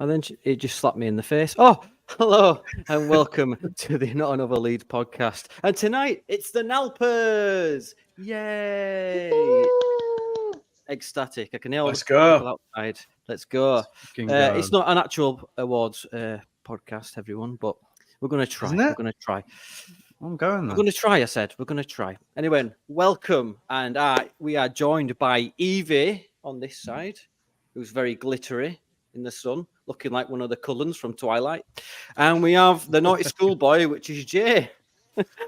And then it just slapped me in the face. Oh, hello and welcome to the Not Another Leeds podcast. And tonight it's the NALPAs. Yay! Ecstatic. I can hear all Let's the go. people outside. Let's go. It's not an actual awards podcast, everyone, but we're going to try. Isn't it? We're going to try. I'm going then. We're going to try, I said. We're going to try. Anyway, welcome. And we are joined by Evie on this side, who's very glittery in the sun, looking like one of the Cullens from Twilight. And we have the naughty schoolboy, which is Jay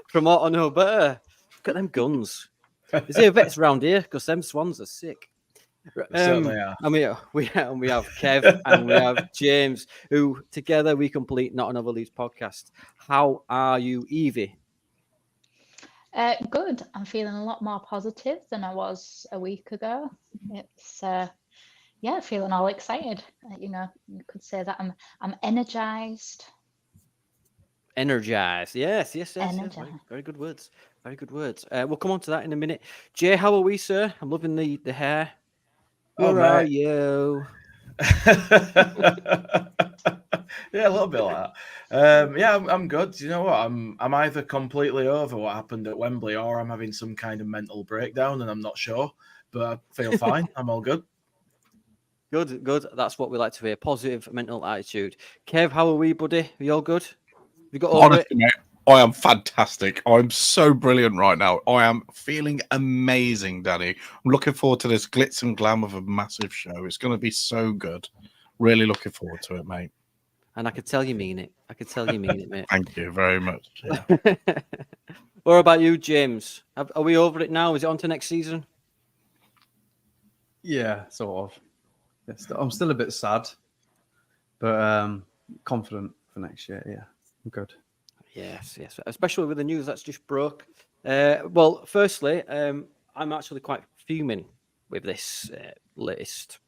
from Auto No Better. Look at them guns. Is there vets around here? Because them swans are sick. Certainly are. And we have Kev and we have James, who together we complete Not Another Leeds podcast. How are you, Evie? Good. I'm feeling a lot more positive than I was a week ago. It's feeling all excited. You could say that I'm energized. Energized. Yes. Energized. Very good words. Very good words. We'll come on to that in a minute. Jay, how are we, sir? I'm loving the hair. Where are you? Yeah, a little bit like that. I'm good. You know what? I'm either completely over what happened at Wembley, or I'm having some kind of mental breakdown, and I'm not sure. But I feel fine. I'm all good. Good. That's what we like to hear. Positive mental attitude. Kev, how are we, buddy? Are you all good? You got over Honestly, mate, I am fantastic. I'm so brilliant right now. I am feeling amazing, Danny. I'm looking forward to this glitz and glam of a massive show. It's going to be so good. Really looking forward to it, mate. And I could tell you mean it. Mate. Thank you very much. Yeah. What about you, James? Are we over it now? Is it on to next season? Yeah, sort of. Yes, I'm still a bit sad, but confident for next year. Yeah, I'm good. Yes. Especially with the news that's just broke. Well, firstly, I'm actually quite fuming with this latest,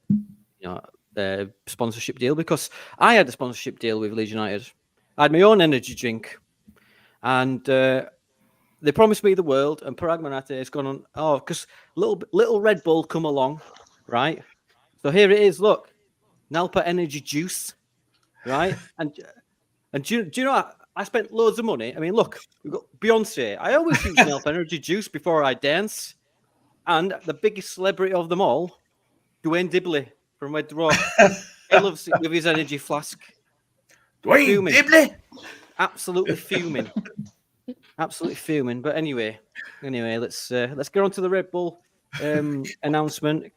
sponsorship deal, because I had a sponsorship deal with Leeds United. I had my own energy drink, and they promised me the world. And Parag Manate has gone on. Oh, because little Red Bull come along, right? So here it is. Look, NALPA energy juice, right? And do you know what? I spent loads of money. I mean, look, we've got Beyonce. I always use NALPA energy juice before I dance. And the biggest celebrity of them all, Dwayne Dibley from Red Rock. He loves it with his energy flask. Dwayne Dibley? Absolutely fuming. But anyway, let's get on to the Red Bull announcement.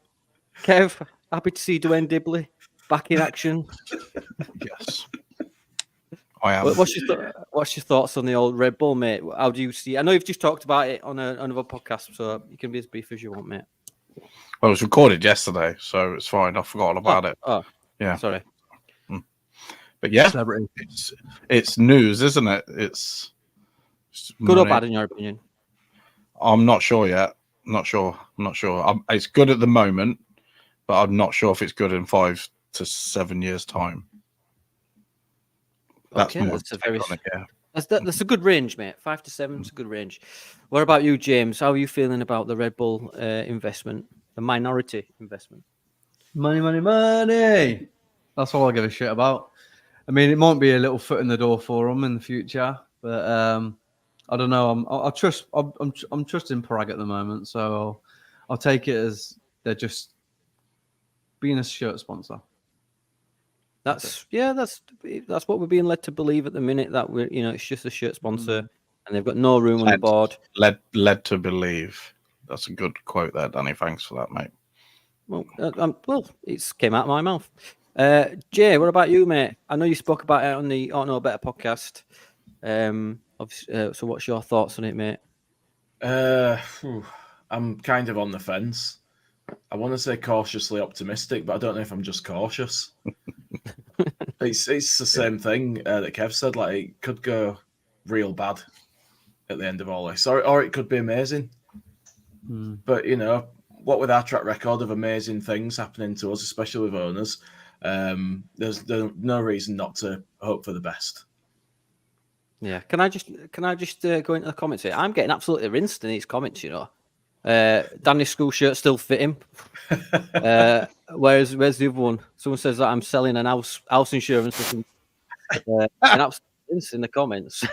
Kev, happy to see Dwayne Dibley back in action. Yes. I am. What's your thoughts on the old Red Bull, mate? How do you see? I know you've just talked about it on another podcast, so you can be as brief as you want, mate. Well, it was recorded yesterday, so it's fine. I forgot all about it. Oh, yeah. Sorry. But yeah, Celebrity. it's news, isn't it? It's good or bad in your opinion? I'm not sure yet. I'm not sure. It's good at the moment, but I'm not sure if it's good in 5 to 7 years' time. That's that's a good range, mate. 5 to 7 is a good range. What about you, James? How are you feeling about the Red Bull investment, the minority investment? Money. That's all I give a shit about. I mean, it might be a little foot in the door for them in the future, but I don't know. I'm trusting Parag at the moment, so I'll take it as they're just being a shirt sponsor. That's what we're being led to believe at the minute, that it's just a shirt sponsor and they've got no room on the board. Led to believe. That's a good quote there, Danny. Thanks for that, mate. Well, it came out of my mouth. Jay, what about you, mate? I know you spoke about it on the No Better podcast. So what's your thoughts on it, mate? I'm kind of on the fence. I want to say cautiously optimistic, but I don't know if I'm just cautious. It's the same thing that Kev said. Like, it could go real bad at the end of all this, or it could be amazing. But what with our track record of amazing things happening to us, especially with owners, there's no reason not to hope for the best. Yeah. Can I just go into the comments here? I'm getting absolutely rinsed in these comments, Danny's school shirt still fit him. Where's the other one? Someone says that I'm selling an house insurance or something. An absolute in the comments.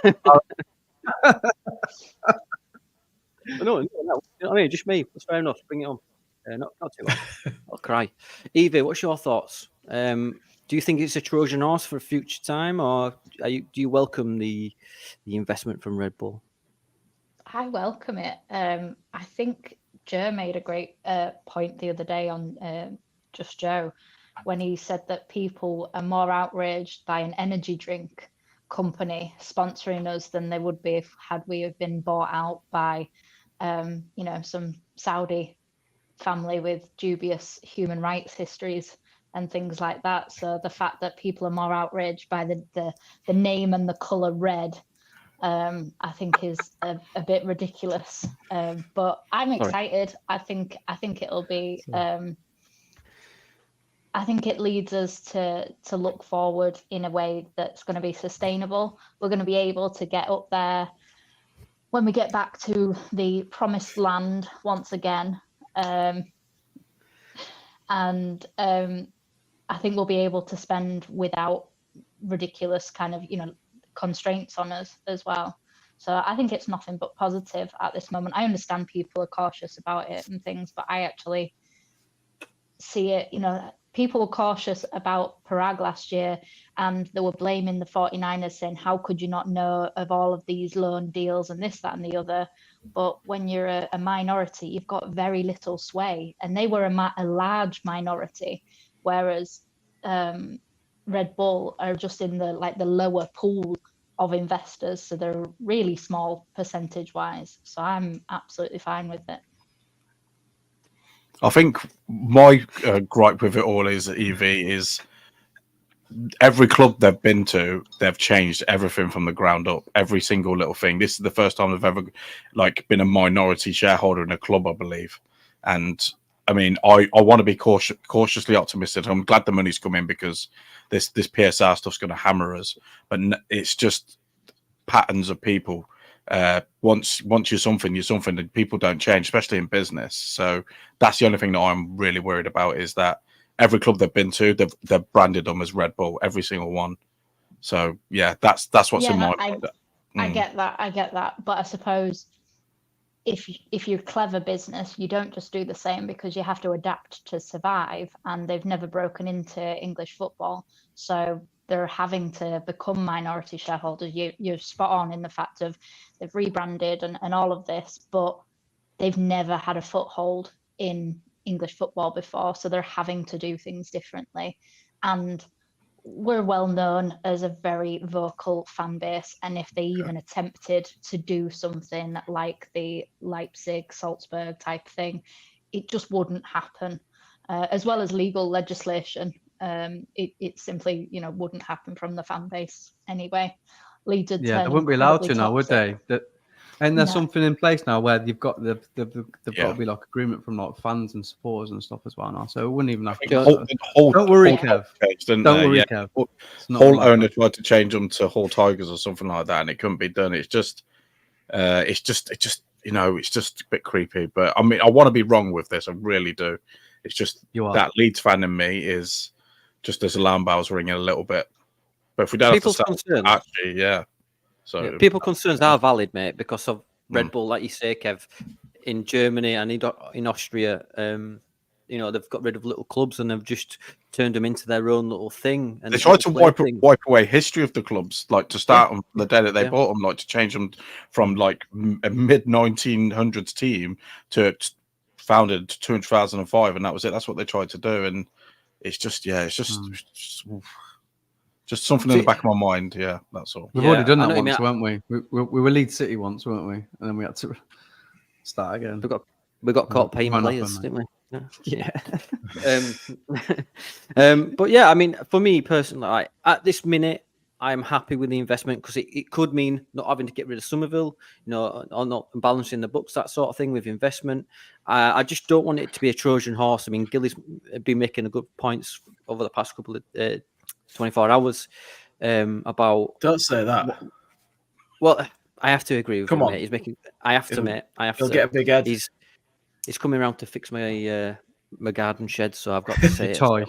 No, you know what I mean? Just me. That's fair enough. Bring it on. Not too long. I'll cry. Evie, what's your thoughts? Do you think it's a Trojan horse for a future time, or do you welcome the investment from Red Bull? I welcome it. I think Joe made a great point the other day on Just Joe when he said that people are more outraged by an energy drink company sponsoring us than they would be had we have been bought out by some Saudi family with dubious human rights histories and things like that. So the fact that people are more outraged by the name and the color red, I think is a bit ridiculous. But I'm excited. I think it'll be. I think it leads us to look forward in a way that's going to be sustainable. We're going to be able to get up there when we get back to the promised land once again. I think we'll be able to spend without ridiculous kind of, constraints on us as well. So I think it's nothing but positive at this moment. I understand people are cautious about it and things, but I actually see it, people were cautious about Parag last year and they were blaming the 49ers saying, how could you not know of all of these loan deals and this, that and the other? But when you're a minority, you've got very little sway, and they were a large minority, whereas Red Bull are just in the lower pool of investors, so they're really small percentage wise. So I'm absolutely fine with it. I think my gripe with it all is Evie is every club they've been to, they've changed everything from the ground up. Every single little thing. This is the first time they've ever been a minority shareholder in a club, I believe. And I mean, I want to be cautiously optimistic. I'm glad the money's come in because this PSR stuff's going to hammer us. But it's just patterns of people. Once you're something, and people don't change, especially in business. So that's the only thing that I'm really worried about is that every club they've been to, they've branded them as Red Bull, every single one. So yeah, that's what's in my mind. I get that, but I suppose if you're a clever business, you don't just do the same because you have to adapt to survive, and they've never broken into English football, so they're having to become minority shareholders. You're spot on in the fact of they've rebranded and all of this, but they've never had a foothold in English football before, so they're having to do things differently. And we're well known as a very vocal fan base, and if they even attempted to do something like the Leipzig, Salzburg type thing, it just wouldn't happen. As well as legal legislation, it simply wouldn't happen from the fan base anyway. Leeds would they turn wouldn't be allowed to incredibly now, would they? toxic. And there's No. something in place now where they've got got Yeah. to be like agreement from like fans and supporters and stuff as well now. So it wouldn't even have to. Don't worry, Kev. Don't worry, Kev. Hull owner tried to change them to Hull Tigers or something like that, and it couldn't be done. It's just it's just a bit creepy. But I mean, I want to be wrong with this. I really do. It's just that Leeds fan in me is just as alarm bells ringing a little bit. But if we don't People's have to concerns, actually, yeah. So people's concerns are valid, mate, because of Red Bull, like you say, Kev, in Germany and in Austria. They've got rid of little clubs and they've just turned them into their own little thing. And they tried to wipe away history of the clubs, like to start on the day that they bought them, like to change them from like a mid 1900s team to founded 2005, and that was it. That's what they tried to do, and it's just just something in the back of my mind. Yeah, that's all. We've already done that once, weren't we? We were Leeds City once, weren't we? And then we had to start again. We got caught paying players, didn't we? Yeah. But yeah, I mean, for me personally, at this minute, I'm happy with the investment because it could mean not having to get rid of Somerville, or not balancing the books, that sort of thing with investment. I just don't want it to be a Trojan horse. I mean, Gilly's been making a good points over the past couple of 24 hours about. Don't say that. Well, I have to agree with him, on. mate. He's making. I have to, mate. I have He'll to. get a big head. He's coming around to fix my my garden shed, so I've got to say it. Toy.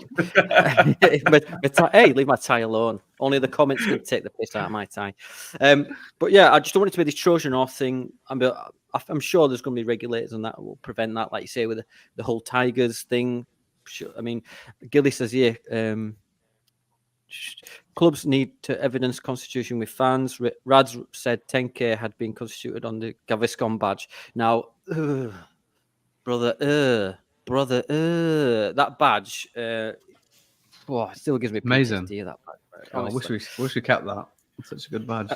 Hey, leave my tie alone. Only the comments can take the piss out of my tie. But yeah, I just don't want it to be this Trojan horse thing. I'm sure there's going to be regulators and that will prevent that, like you say, with the whole Tigers thing. I mean, Gilly says here, clubs need to evidence constitution with fans. Rads said 10K had been constituted on the Gaviscon badge. Now, brother, that badge, it still gives me Amazing. PTSD, that badge. Oh, I wish we kept that. It's such a good badge.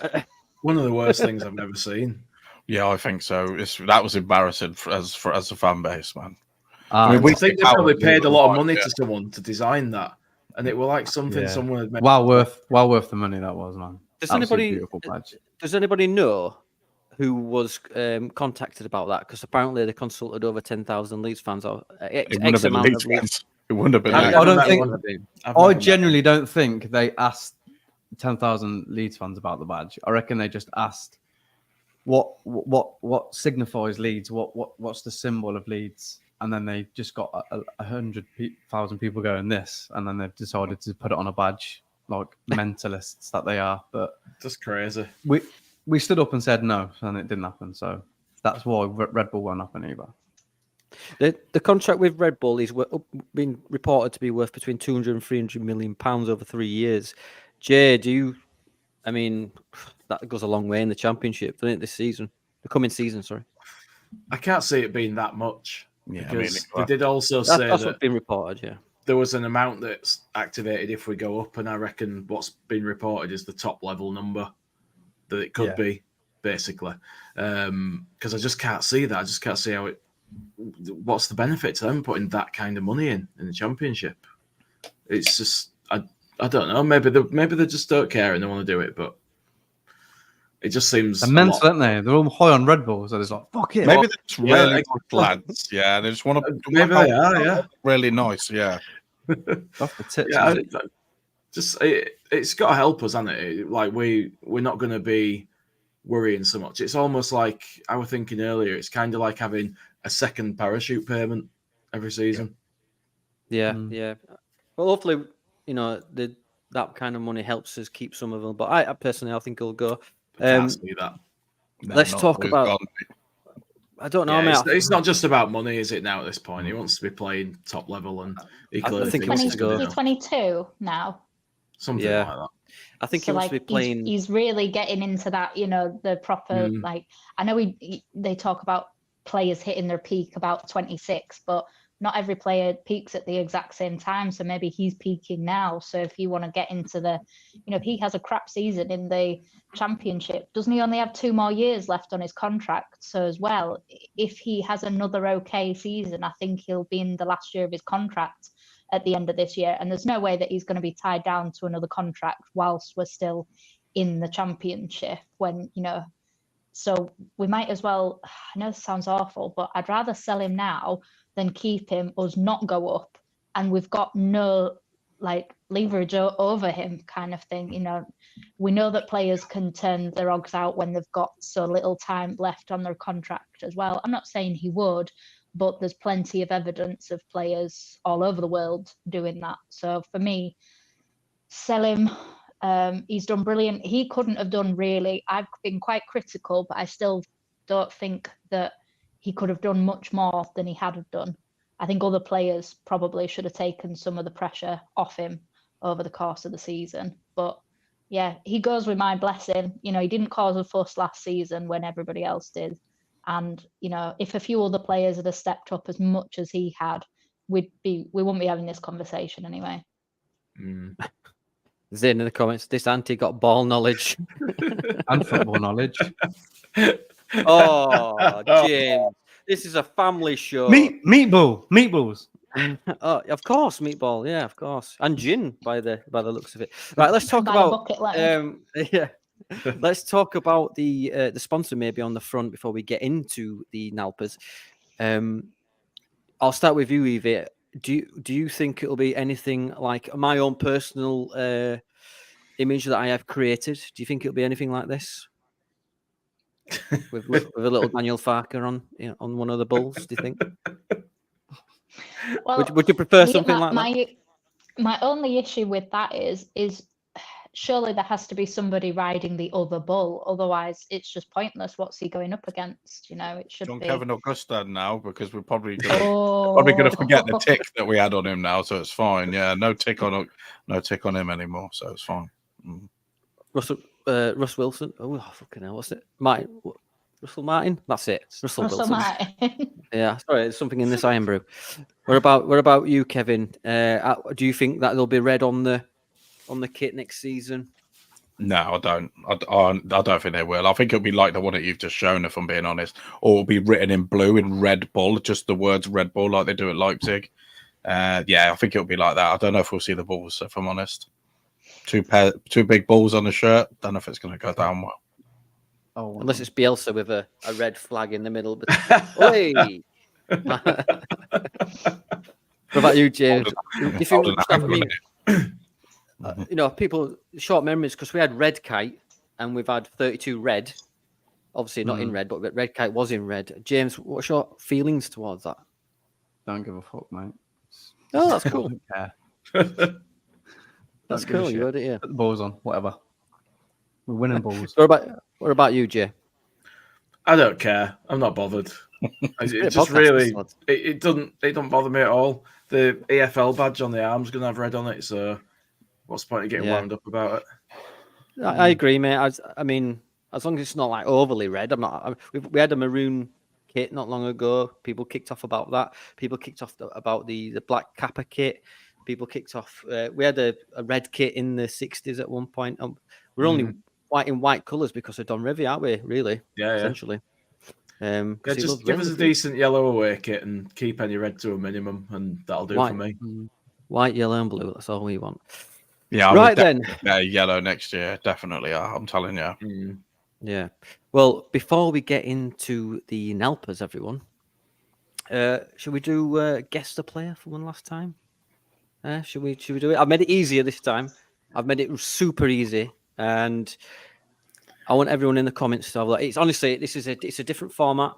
One of the worst things I've ever seen. Yeah, I think so. That was embarrassing as a fan base, man. I I think they probably paid a lot of money Yeah. to someone to design that, and it was like something someone had made. well worth the money that was, man. Does Absolutely anybody beautiful badge. Does anybody know who was contacted about that? Because apparently they consulted over 10,000 Leeds fans or It wouldn't X have been amount Leeds of Leeds. fans. It wouldn't have been. I've I never don't met think- one. I've I never met genuinely don't think they asked 10,000 Leeds fans about the badge. I reckon they just asked what signifies Leeds, what's the symbol of Leeds, and then they just got 100,000 people going this, and then they've decided to put it on a badge, like mentalists that they are. But just crazy. we stood up and said no, and it didn't happen. So that's why Red Bull won't happen either. The contract with Red Bull is been reported to be worth between 200 and 300 million pounds over 3 years. Jay, I mean, that goes a long way in the championship, doesn't it, this season? The coming season, sorry. I can't see it being that much Yeah, because they did also say That's that what's been reported, yeah. there was an amount that's activated if we go up, and I reckon what's been reported is the top level number that it could be, basically. Because I just can't see that. I just can't see how it. What's the benefit to them putting that kind of money in the championship? It's just I don't know. Maybe they just don't care and they want to do it, but it just seems They're mental, aren't they? They're all high on Red Bull, so it's like fuck it. Maybe they're just really Yeah, good lads. Yeah, they just want to. Maybe they are. Yeah, really nice. Yeah, Off the tits. yeah. mate. It's got to help us, hasn't it? Like we're not going to be worrying so much. It's almost like I was thinking earlier. It's kind of like having a second parachute payment every season. Yeah, yeah. Well, hopefully, that kind of money helps us keep some of them. But I personally, I think it'll go. Can't see that. Let's talk about. I don't know, Yeah, mate. it's not just about money, is it? Now at this point, he wants to be playing top level, and he clearly think he thinks wants he's to go. going He's 22 now. something Yeah. like that. I think he So wants like to be playing. he's really getting into that, the proper like. I know they talk about players hitting their peak about 26, but not every player peaks at the exact same time. So maybe he's peaking now. So if you want to get into if he has a crap season in the championship, doesn't he only have 2 more years left on his contract? So as well, if he has another okay season, I think he'll be in the last year of his contract at the end of this year. And there's no way that he's going to be tied down to another contract whilst we're still in the championship so we might as well, I know this sounds awful, but I'd rather sell him now than keep him, us not go up, and we've got no leverage over him kind of thing. We know that players can turn their odds out when they've got so little time left on their contract as well. I'm not saying he would, but there's plenty of evidence of players all over the world doing that. So for me, sell him. He's done brilliant. He couldn't have done really. I've been quite critical, but I still don't think that he could have done much more than he had done. I think other players probably should have taken some of the pressure off him over the course of the season. But yeah, he goes with my blessing. He didn't cause a fuss last season when everybody else did. And, if a few other players had stepped up as much as he had, we wouldn't be having this conversation anyway. Zin in the comments. This auntie got ball knowledge and football knowledge. Oh, James, this is a family show. Meatballs. Oh, of course, meatball. Yeah, of course, and gin by the looks of it. Right, let's talk Buy a about. bucket letter. Let's talk about the sponsor maybe on the front before we get into the NALPAs. I'll start with you, Evie. Do you think it'll be anything like my own personal image that I have created? Do you think it'll be anything like this? with a little Daniel Farker on one of the bulls? Do you think? Well, Would you prefer the- something my, like that? my only issue with that is surely there has to be somebody riding the other bull, otherwise it's just pointless. What's he going up against? It should John be. Kevin Augusta now, because we're probably gonna forget the tick that we had on him now, so it's fine. Yeah, no tick on him anymore, so it's fine. Russ Wilson. Oh, fucking hell! What's it? Russell Martin. That's it. Russell Wilson. Martin. Yeah, sorry, there's something in this iron brew. What about you, Kevin? Do you think that there'll be red on the kit next season? No, I don't. I don't think they will. I think it'll be like the one that you've just shown, if I'm being honest, or it'll be written in blue in Red Bull, just the words Red Bull, like they do at Leipzig. Yeah, I think it'll be like that. I don't know if we'll see the balls, if I'm honest. Two big balls on the shirt. Don't know if it's going to go down well. Oh, Unless it's Bielsa with a red flag in the middle. Oi! What about you, James? Do you think people short memories, because we had red kite and we've had 32 red. Obviously not in red, but red kite was in red. James, what's your feelings towards that? don't give a fuck, mate. Oh, that's cool. Don't care. That's Don't give a cool. You shit. heard it, yeah. Put the balls on, whatever. We're winning balls. What about you, Jay? I don't care. I'm not bothered. It just podcast, really, this it doesn't bother me at all. The EFL badge on the arm's going to have red on it, so what's the point of getting wound up about it? I agree, mate. I mean, as long as it's not like overly red, I'm not. We had a maroon kit not long ago. People kicked off about that. People kicked off about the Black Kappa kit. People kicked off. We had a red kit in the 60s at one point. We're only white colours because of Don Revy, aren't we? Really? Yeah. Essentially. Just give us a decent yellow away kit and keep any red to a minimum, and that'll do for me. White, yellow, and blue. That's all we want. Yeah, right then. Yellow next year, definitely. I'm telling you. Yeah. Well, before we get into the NALPAs, everyone, should we do guess the player for one last time? Should we do it? I've made it easier this time. I've made it super easy, and I want everyone in the comments to have that. It's honestly, it's a different format.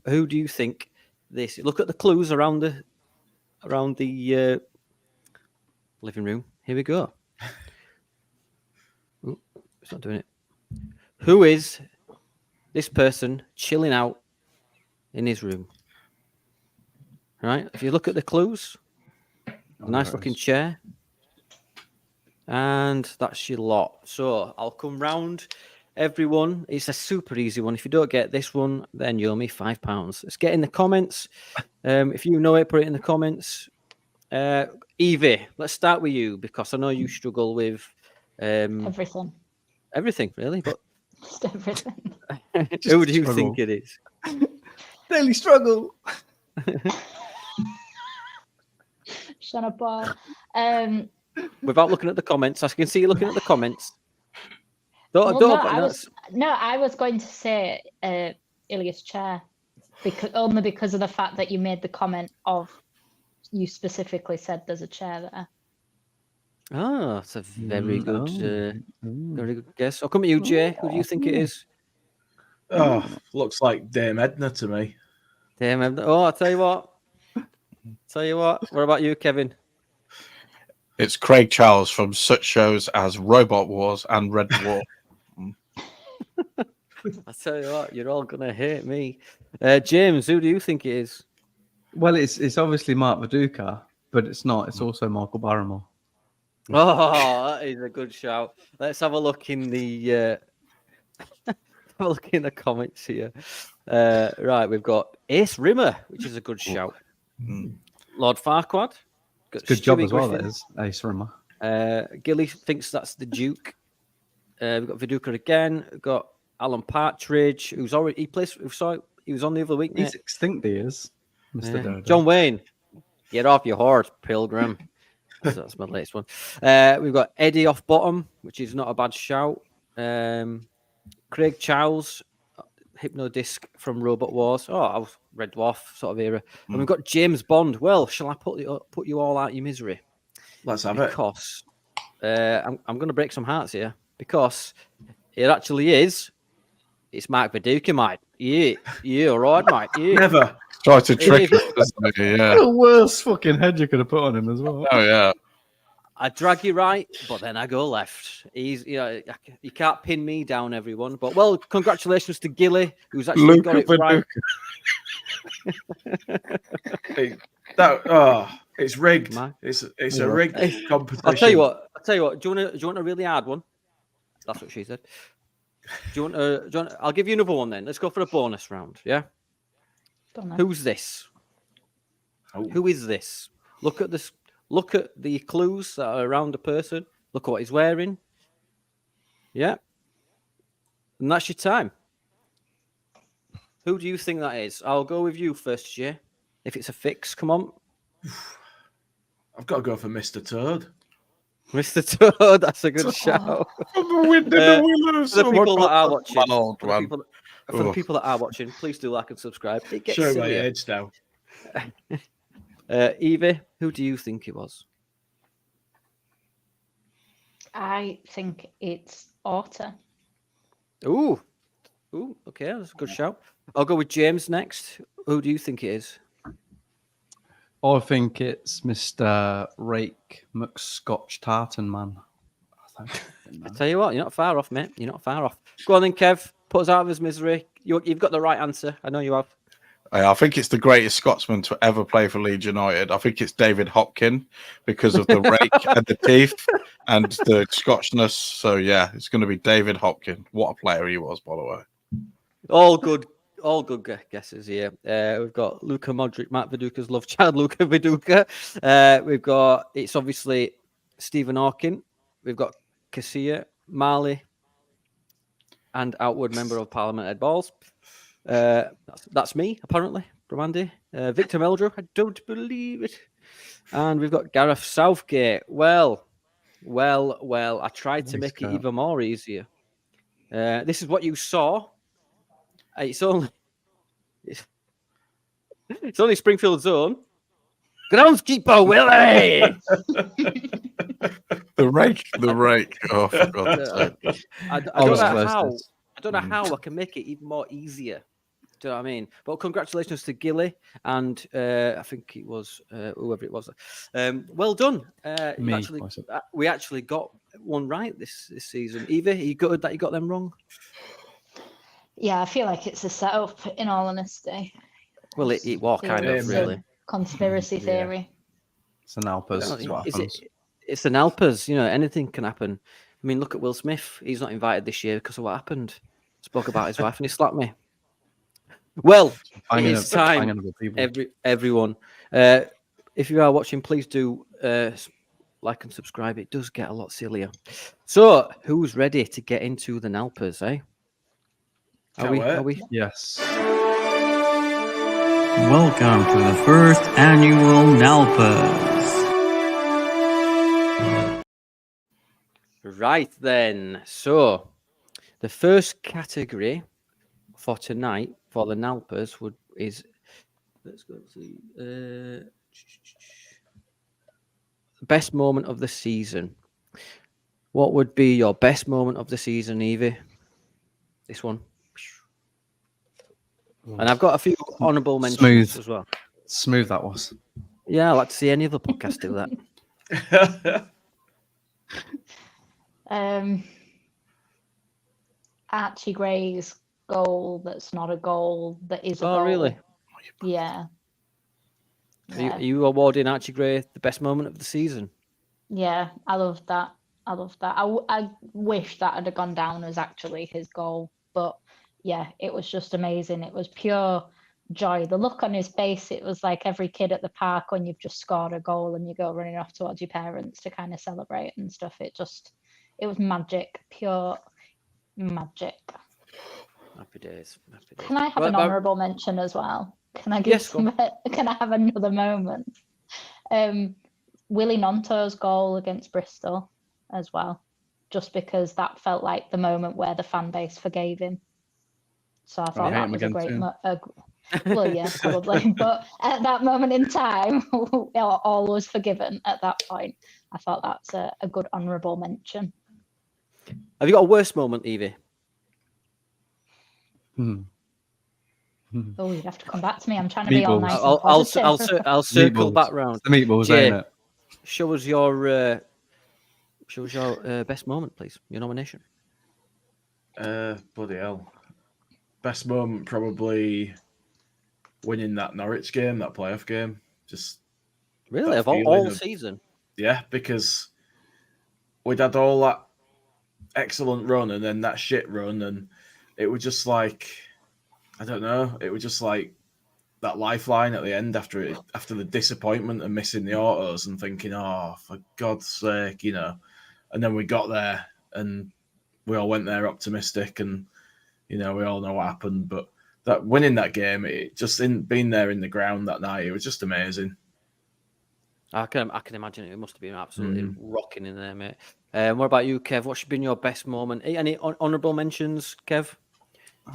Who do you think this? Look at the clues around the living room. Here we go. Ooh, it's not doing it. Who is this person chilling out in his room? All right. If you look at the clues, a nice looking chair. And that's your lot. So I'll come round, everyone. It's a super easy one. If you don't get this one, then you owe me £5. Let's get in the comments. If you know it, put it in the comments. Evie, let's start with you, because I know you struggle with Everything. Everything, really. But Just everything. who do you think it is? Daily struggle. Shut up, Paul. Without looking at the comments, I can see you looking at the comments. I was going to say Ilias Chair, because of the fact that you made the comment of, you specifically said there's a chair there. Oh, that's a very good guess. I'll come at you, Jay. Who do you think it is? Oh, looks like Dame Edna to me. Dame Edna. Oh, I'll tell you what. What about you, Kevin? It's Craig Charles from such shows as Robot Wars and Red Dwarf. I tell you what, you're all gonna hate me. James, who do you think it is? Well, it's obviously Mark Viduka, but it's not. It's also Michael Barrymore. Oh, that is a good shout. Let's have a look in the comments here. Right, we've got Ace Rimmer, which is a good shout. Lord Farquaad. Good job as well, that is. Ace Rimmer. Gilly thinks that's the Duke. We've got Viduka again. We've got Alan Partridge, who's already he was on the other week. He's extinct, he is. Mr. Dodo. John Wayne, get off your horse, Pilgrim. That's my latest one. We've got Eddie off bottom, which is not a bad shout. Craig Charles, Hypnodisc from Robot Wars. Oh, I was Red Dwarf sort of era. And we've got James Bond. Well, shall I put you all out your misery? Let's have it. Because I'm going to break some hearts here, because it actually is It's Mark Viduka, mate. Yeah, all right, mate. Yeah. Never. Try to trick If- us, doesn't he? Yeah. The worst fucking head you could have put on him as well. Oh yeah. I drag you right, but then I go left. You can't pin me down, everyone. But well, congratulations to Gilly, who's actually got it right. It's rigged. Man. It's a rigged competition. I'll tell you what. Do you want a really hard one? That's what she said. Do you want? I'll give you another one then. Let's go for a bonus round. Yeah. Don't know. Who's this? Oh. Who is this? Look at this. Look at the clues that are around the person. Look at what he's wearing. Yeah. And that's your time. Who do you think that is? I'll go with you first, Jay. If it's a fix, come on. I've got to go for Mr. Toad. Mr. Toad, that's a good shout. From the wind in the willows. For the people that are watching, Man, old for the man. people, for the people that are watching, please do like and subscribe. It gets Show my sillier. age now. Evie, who do you think it was? I think it's Orta. Ooh, okay, that's a good shout. I'll go with James next. Who do you think it is? I think it's Mr. Rake McScotch Tartan Man. I tell you what, you're not far off, mate. You're not far off. Go on then, Kev. Put us out of his misery. You've got the right answer. I know you have. I think it's the greatest Scotsman to ever play for Leeds United. I think it's David Hopkin because of the rake and the teeth and the Scotchness. So yeah, it's going to be David Hopkin. What a player he was, by the way. All good guesses here. We've got Luka Modric, Matt Viduka's love child, Luka Viduka. It's obviously Stephen Hawking. We've got Casilla, Marley, and outward member of Parliament Ed Balls. That's me, apparently, from Andy. Victor Meldrew, I don't believe it. And we've got Gareth Southgate. Well, I tried to make it even more easier. This is what you saw. It's only Springfield's own groundskeeper Willie. The rake. Oh, for God's sake. I don't know how I can make it even more easier. Do you know what I mean? But congratulations to Gilly and I think it was whoever it was. Well done. We actually got one right this season. Evie, are you gutted that you got them wrong? Yeah, I feel like it's a setup, in all honesty. Well, it was kind of, really. Conspiracy theory. It's an NALPA. It's an NALPAs, anything can happen. I mean, look at Will Smith. He's not invited this year because of what happened. Spoke about his wife and he slapped me. Well, it's time, everyone. If you are watching, please do like and subscribe. It does get a lot sillier. So, who's ready to get into the NALPAs, eh? Are we? Yes. Welcome to the first annual NALPAs. Right then. So, the first category for tonight for the NALPAs is let's go see best moment of the season. What would be your best moment of the season, Evie? This one. And I've got a few honourable mentions as well. Smooth that was. Yeah, I'd like to see any other podcast do that. Archie Gray's goal that's not a goal that is a goal. Oh, really? Yeah. Are you awarding Archie Gray the best moment of the season? Yeah, I love that. I wish that had gone down as actually his goal, but yeah, it was just amazing. It was pure joy. The look on his face, it was like every kid at the park when you've just scored a goal and you go running off towards your parents to kind of celebrate and stuff. It was magic, pure magic. Happy days. Can I have an honourable mention as well? Can I Can I have another moment? Willie Nonto's goal against Bristol as well, just because that felt like the moment where the fan base forgave him. So I thought that was a great well, yeah, probably. But at that moment in time, all was forgiven at that point. I thought that's a good honourable mention. Have you got a worse moment, Evie? Oh, you'd have to come back to me. I'm trying to be all Meatballs. nice I'll and positive. I'll circle Meatballs. back round. The meatballs, Jay, ain't it? Show us your best moment, please. Your nomination. Bloody hell. Best moment probably winning that Norwich game, that playoff game. Just Really, that of all feeling of- season. yeah, because we'd had all that excellent run and then that shit run, and it was just like, I don't know, it was just like that lifeline at the end after the disappointment and missing the autos and thinking, oh, for God's sake, and then we got there and we all went there optimistic, and we all know what happened, but that winning that game, it just being there in the ground that night, it was just amazing. I can imagine it must have been absolutely rocking in there, mate. What about you, Kev? What's been your best moment? Any honourable mentions, Kev?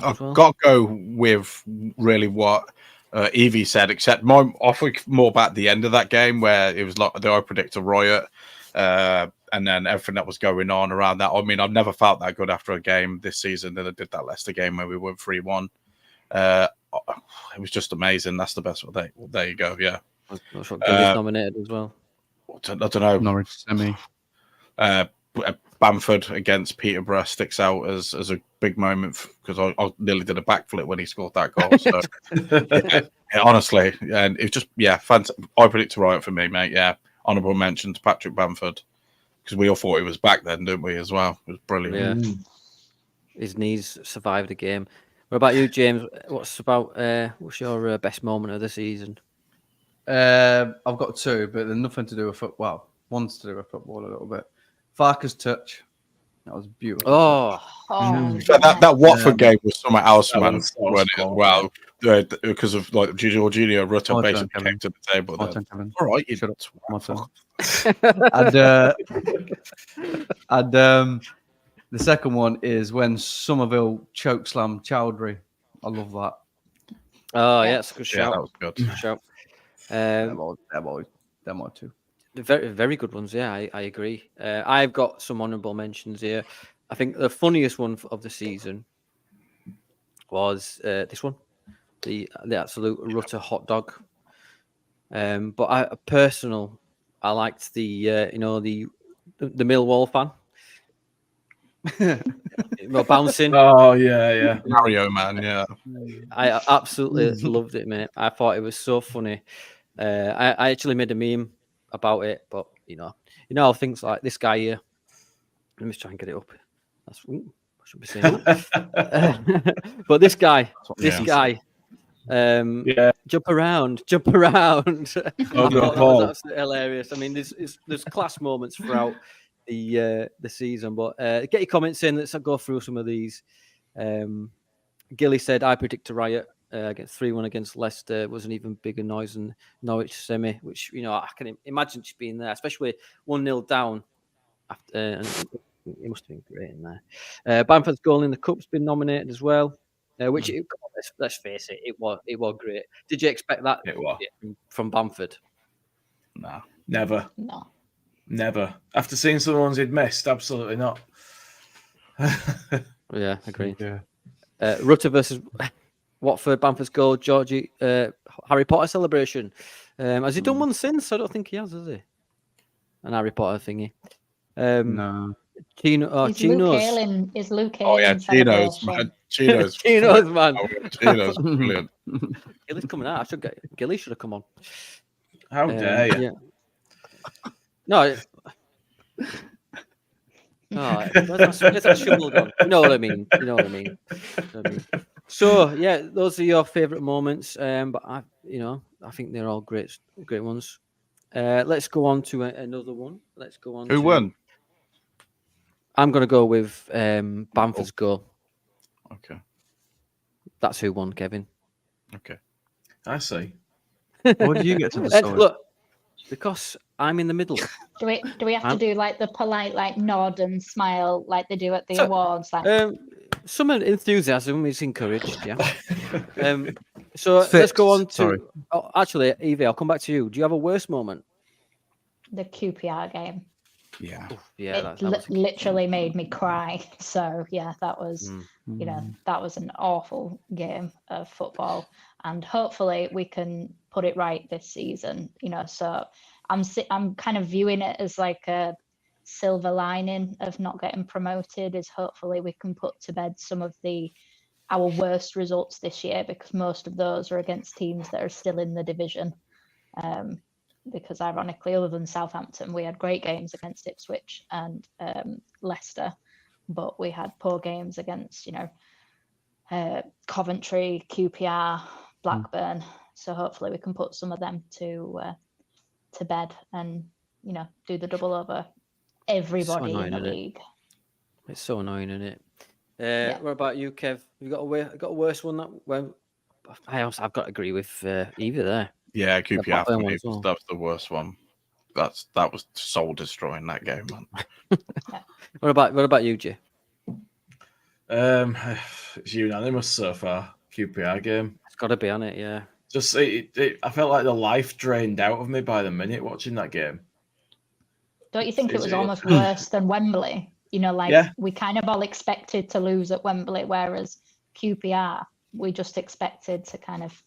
I've got to go with really what Evie said, except I think more about the end of that game where it was like I predict a riot, and then everything that was going on around that. I mean, I've never felt that good after a game this season than I did that Leicester game where we won 3-1. It was just amazing. That's the best. There you go. Yeah. That's what Gilly's nominated as well. I don't know. Norwich semi. Bamford against Peterborough sticks out as a big moment because I nearly did a backflip when he scored that goal. So honestly, and it's just fantastic. I predict a riot for me, mate. Yeah, honourable mention to Patrick Bamford because we all thought he was back then, didn't we? As well, it was brilliant. Yeah, his knees survived the game. What about you, James? What's your best moment of the season? I've got two, but they're nothing to do with football. Well, one's to do with football a little bit. Farke's touch. That was beautiful. Oh, So that Watford game was something else, That man. was so When it, spot on. well, because of like Jorginho Rutter My turn, basically Kevin. came to the table. My Then. turn, Kevin. All right, you Shut up. My turn. fuck. And the second one is when Somerville chokeslam Chowdhury. I love that. oh yeah, it's a good Yeah, shout. that was good. Good shout. Them are two. Very, very good ones. Yeah, I agree. I've got some honourable mentions here. I think the funniest one of the season was this one, the absolute Rutter hot dog. But I liked the the Millwall fan. Bouncing. Oh yeah. Mario, man. Yeah. I absolutely loved it, mate. I thought it was so funny. I actually made a meme about it, but how things like this guy here. Let me try and get it up. I should be saying that. But this guy, jump around. Oh, That go was Paul. absolutely hilarious. I mean, there's class moments throughout the season, but get your comments in. Let's go through some of these. Gilly said, "I predict a riot." Against 3-1 against Leicester. It was an even bigger noise than Norwich semi, which I can imagine just being there, especially 1-0 down. After and it must have been great in there. Bamford's goal in the cup's been nominated as well, which let's face it, it was great. Did you expect that? It was. From Bamford. Nah. Never. No. Never. After seeing some of the ones he'd missed, absolutely not. Yeah, agree. Yeah. Rutter versus Watford, Bamford's goal, Georgie, Harry Potter celebration. Has he done one since? I don't think he has he? An Harry Potter thingy. No. Chino's. Is Luke Hale Oh yeah, in Chino's. celebration? Chino's. Chino's, man. Chino's brilliant. Gilly's coming out. Gilly should have come on. How dare you? Yeah. No. Where's that shovel gone? You know what I mean. So yeah, those are your favourite moments. But I think they're all great ones. Let's go on to another one. Who won? I'm going to go with Bamford's goal. Okay. That's who won, Kevin. Okay. I see. What do you get to decide? Look, because I'm in the middle. Do we have to do like the polite nod and smile like they do at the awards? Some enthusiasm is encouraged, yeah. So let's go on to. Sorry. Oh, actually, Evie, I'll come back to you. Do you have a worse moment? The QPR game. Yeah. Yeah, It that was literally made me cry. So yeah, that was that was an awful game of football, and hopefully we can put it right this season. So I'm kind of viewing it as like a silver lining of not getting promoted. Is hopefully we can put to bed some of our worst results this year, because most of those are against teams that are still in the division. Because ironically, other than Southampton, we had great games against Ipswich and Leicester, but we had poor games against, Coventry, QPR, Blackburn. So hopefully we can put some of them to bed and, do the double over everybody in the league. It's so annoying, isn't it? What about you, Kev? You got a worse one I've got to agree with Evie there. Yeah, QPR for me, well. that was the worst one. That was soul destroying, that game, man. What about you, Jay? It's unanimous so far. QPR game. It's got to be on it, yeah. Just I felt like the life drained out of me by the minute watching that game. Don't you think it was almost worse than Wembley? We kind of all expected to lose at Wembley, whereas QPR, we just expected to kind of.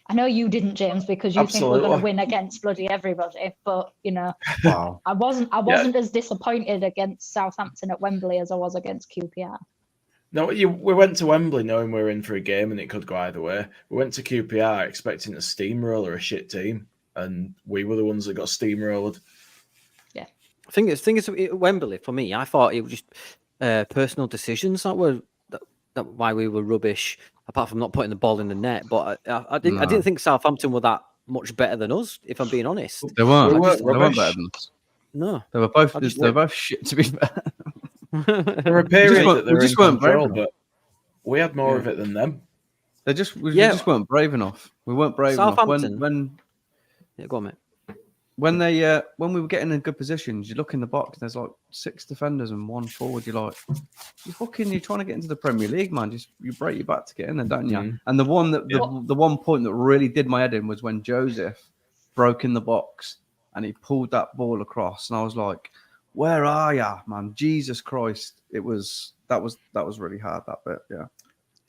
I know you didn't, James, because you think we're going to win against bloody everybody. But Wow. I wasn't as disappointed against Southampton at Wembley as I was against QPR. No, we went to Wembley knowing we were in for a game and it could go either way. We went to QPR expecting a steamroller, a shit team, and we were the ones that got steamrolled. Yeah. I think it's Wembley for me. I thought it was just personal decisions that were that why we were rubbish. Apart from not putting the ball in the net, but I didn't think Southampton were that much better than us. If I'm being honest, They weren't. They weren't better than us. No, they were both. They were both shit. To be fair, there were a period that they were in control, brave but we had more of it than them. We just weren't brave enough. We weren't brave enough. Yeah, go on, mate. When we were getting in good positions, you look in the box. There's like 6 defenders and 1 forward. You're like, you're trying to get into the Premier League, man. You break your back to get in there, don't you? Mm. And the one point that really did my head in was when Joseph broke in the box and he pulled that ball across, and I was like, "Where are ya, man? Jesus Christ!" That was really hard, that bit.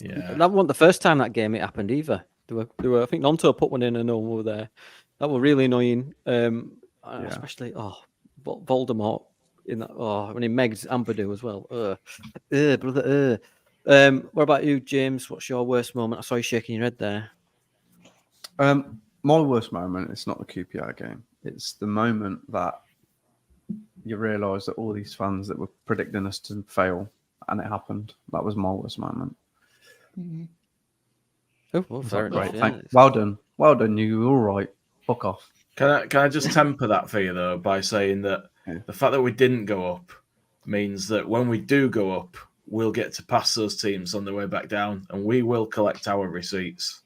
Yeah. That wasn't the first time that game it happened either. There were I think Nonto put one in and no one were there. That was really annoying. Especially Voldemort in that. When he megs Ampadu as well. Brother. What about you, James? What's your worst moment? I saw you shaking your head there. My worst moment is not the QPR game. It's the moment that you realise that all these fans that were predicting us to fail, and it happened. That was my worst moment. Mm-hmm. Oh, well, fair enough. Yeah. Well done. You were all right. Fuck off. Can I just temper that for you though by saying that the fact that we didn't go up means that when we do go up, we'll get to pass those teams on the way back down, and we will collect our receipts.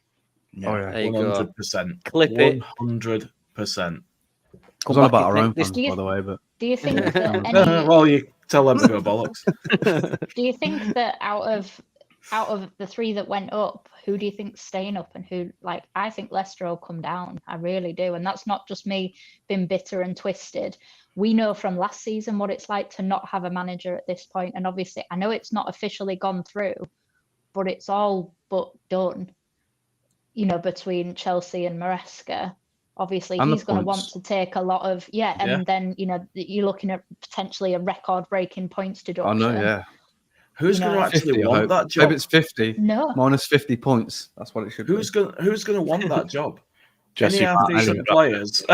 Yeah. Oh, yeah. 100%. Clip it. 100%. It was all about our own fans, by the way. But do you think that well, you tell them to go bollocks. Do you think that out of the 3 that went up, who do you think's staying up and who, I think Leicester will come down. I really do. And that's not just me being bitter and twisted. We know from last season what it's like to not have a manager at this point. And obviously, I know it's not officially gone through, but it's all but done, between Chelsea and Maresca. Obviously, and he's going to want to take a lot of, and then, you're looking at potentially a record-breaking points deduction. I know, yeah. Who's going to actually want that job? Maybe it's 50. No. Minus 50 points. That's what it should be. Who's going to want that job? Jesse, any half-decent players.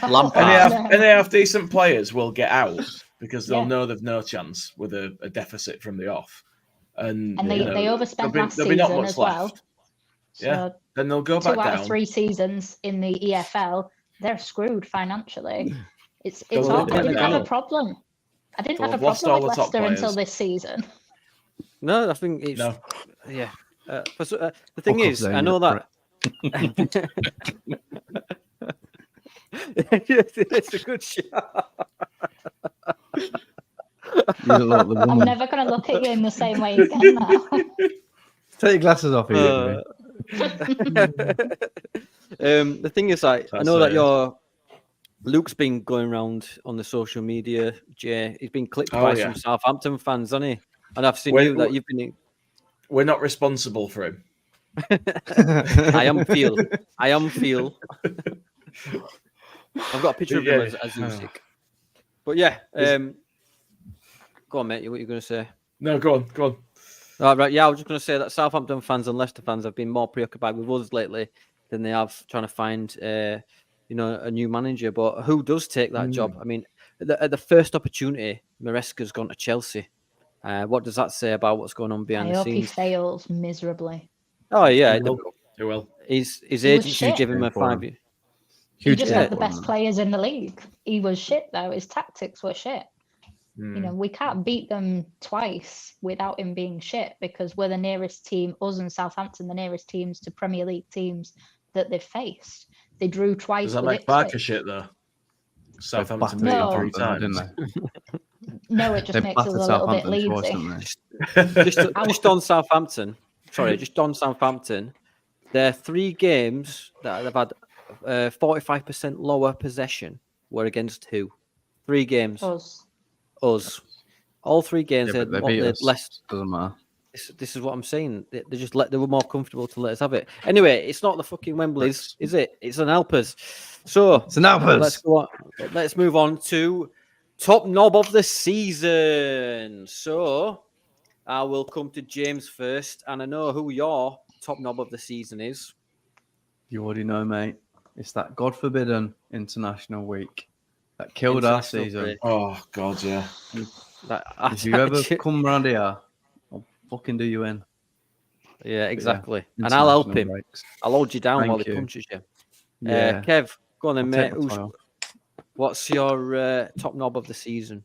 Lampard. Any half-decent players will get out because they'll know they've no chance with a deficit from the off. And they overspent last there'll be season not much as well. left. So then they'll go back down. 2 out of 3 seasons in the EFL, they're screwed financially. I didn't have a problem. I didn't have a problem with Leicester until this season. No, I think it's yeah. The thing is, I know that it's a good shot. I'm never going to look at you in the same way again now. Take your glasses off here. The thing is, I know that Luke's been going around on the social media. Jay, he's been clipped Oh, by yeah. some Southampton fans, hasn't he? And I've seen When- that you've been. We're not responsible for him. I am feel. I've got a picture of him as Usyk. But yeah, go on, mate. What are you going to say? No, go on. Right, yeah, I was just going to say that Southampton fans and Leicester fans have been more preoccupied with us lately than they have trying to find, a new manager. But who does take that job? I mean, at the first opportunity, Maresca's gone to Chelsea. What does that say about what's going on behind I the hope he scenes? fails miserably. Oh yeah, He will. his was agency shit. give him a For him. 5 year. He Huge just Yeah. had the best players in the league. He was shit though. His tactics were shit. You know, we can't beat them twice without him being shit because we're the nearest team, us and Southampton, the nearest teams to Premier League teams that they've faced. They drew twice Does that with make Parker Ipswich. shit though? Southampton battered beat him No. 3 Southampton, times. didn't they? No, it just They makes us a battered little bit Southampton twice, Leedsy. didn't they? Just on Southampton. Sorry, just on Southampton. Their 3 games that they've had 45% lower possession were against who? 3 games. Us. All 3 games Yeah, they but they beat had us. less. Doesn't matter. This is what I'm saying. They were more comfortable to let us have it. Anyway, it's not the fucking Wembleys, is it? It's an NALPA's. So It's an NALPA's. let's go on. Let's move on to top knob of the season. So I will come to James first, and I know who your top knob of the season is. You already know, mate. It's that God forbidden international week that killed our International season. break. Oh God, yeah. If you ever come round here, I'll fucking do you in. Yeah, exactly. And I'll help him. Breaks. I'll hold you down Thank while he you. punches you. Yeah. Kev, go on then, I'll mate. take my time. What's your top knob of the season?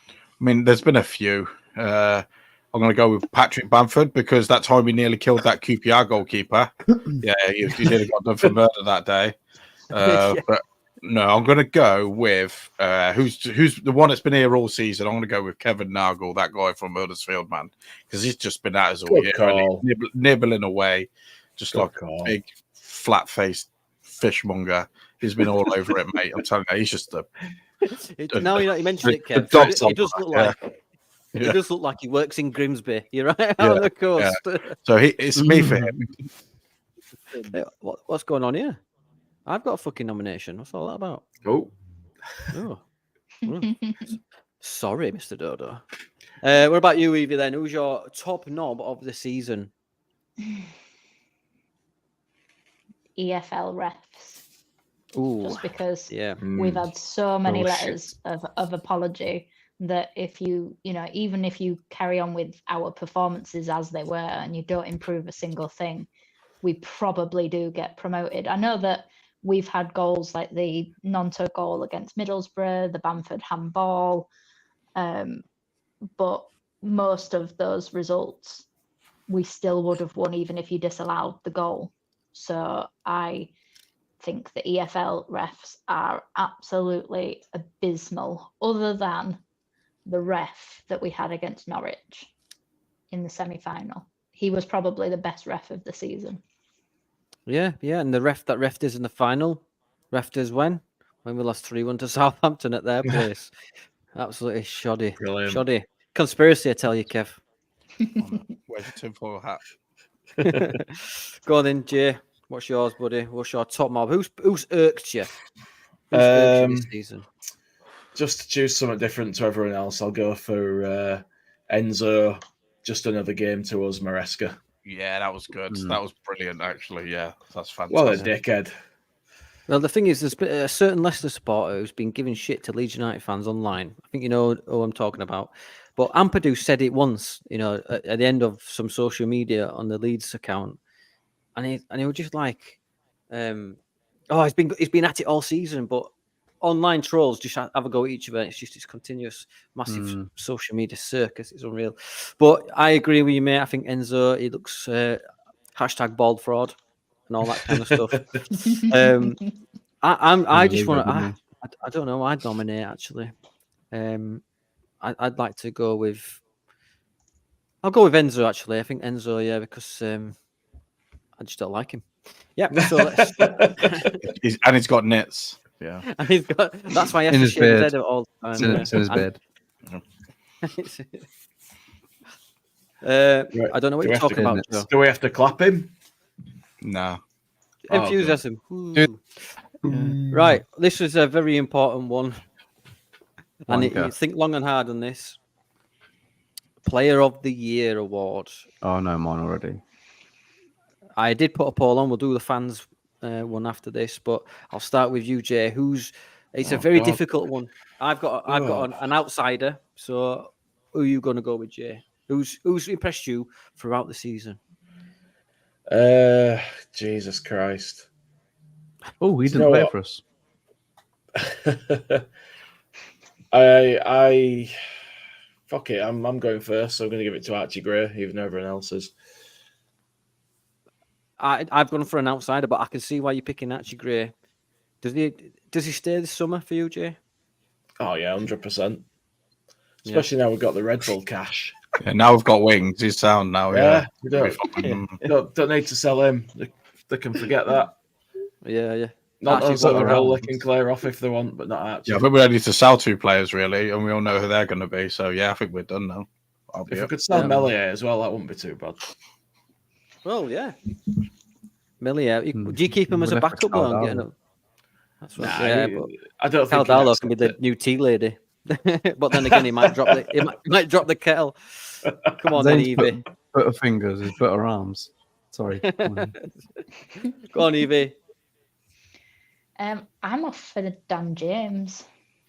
I mean, there's been a few. I'm going to go with Patrick Bamford because that time we nearly killed that QPR goalkeeper. Yeah, he nearly got done for murder that day. But no, I'm going to go with who's the one that's been here all season. I'm going to go with Kevin Nagel, that guy from Huddersfield, man, because he's just been at us all year, really, nibbling away, just like a big flat-faced fishmonger. He's been all over it, mate. I'm telling you, he's just a. Now you mentioned it, Kev. It does look like. Yeah. It does look like he works in Grimsby. You're right on the coast. Yeah. So it's me for him. Hey, what's going on here? I've got a fucking nomination. What's all that about? Oh. Sorry, Mr. Dodo. What about you, Evie, then? Who's your top knob of the season? EFL refs. Ooh, Just because yeah. we've had so many Oh, letters of apology that if you even if you carry on with our performances as they were and you don't improve a single thing, we probably do get promoted. I know that we've had goals like the Nonto goal against Middlesbrough, the Bamford handball, but most of those results we still would have won even if you disallowed the goal. So I think the EFL refs are absolutely abysmal, other than the ref that we had against Norwich in the semi-final. He was probably the best ref of the season. Yeah, and the ref that refed us in the final, refed us when we lost 3-1 to Southampton at their place. Absolutely shoddy. Brilliant. Shoddy. Conspiracy, I tell you, Kev. Where's your tinfoil hat? Go on then, Jay. What's yours, buddy? What's your top mob? Who's irked you? Who's irked you this season? Just to choose something different to everyone else, I'll go for Enzo. Just another game to us, Maresca. Yeah, that was good. That was brilliant, actually. Yeah, that's fantastic. What a dickhead. Well, the thing is, there's been a certain Leicester supporter who's been giving shit to Leeds United fans online. I think you know who I'm talking about. But Ampadu said it once, at the end of some social media on the Leeds account, and he was just like, he's been at it all season, but online trolls just have a go at each other. It's just this continuous, massive social media circus. It's unreal. But I agree with you, mate. I think Enzo, he looks hashtag bald fraud and all that kind of stuff. I just want to. I don't know. I'd nominate actually. I'd like to go with. I'll go with Enzo actually. I think Enzo, yeah, because I just don't like him. Yeah. So let's. And he's got nits. Yeah. And he's got. That's why he has In to his shave his beard. head at all the It's time. in his bed. I don't know what Do we you're have talking to- about, Joe. Do we have to clap him? Nah. Oh, good. Enthusiasm. Dude. Right, this is a very important one, and Wanker. you think long and hard on this. Player of the Year award. Oh, no, mine already. I did put a poll on. We'll do the fans one after this, but I'll start with you, Jay. It's a Oh, very God. difficult one. I've got an outsider. So who are you going to go with, Jay? Who's impressed you throughout the season? Jesus Christ. Oh, he You didn't know play what? for us. I fuck it. I'm going first, so I'm going to give it to Archie Gray, even though everyone else is. I've gone for an outsider, but I can see why you're picking Archie Gray. Does he stay this summer for you, Jay? Oh yeah, 100%. Especially now we've got the Red Bull cash. Yeah, now we've got wings. He's sound now. Yeah, Yeah. we don't need to sell him. They can forget that. Yeah. Not Archie us at the got Hill, around. they can clear off if they want, but not Archie. Yeah, I think we're ready to sell 2 players, really, and we all know who they're going to be. So, yeah, I think we're done now. I'll be If we up. could sell Yeah. Melier as well, that wouldn't be too bad. Well, yeah. Millier. Do you keep him as a We'll have to backup though? And Caldalo. getting up? That's right. Nah, Yeah, but I don't think Caldalo can be the new tea lady. But then again, he might drop the kettle. Come on, then, Zane's Evie. Butter fingers is butter arms. Sorry. Go on, Evie. I'm off for the Dan James.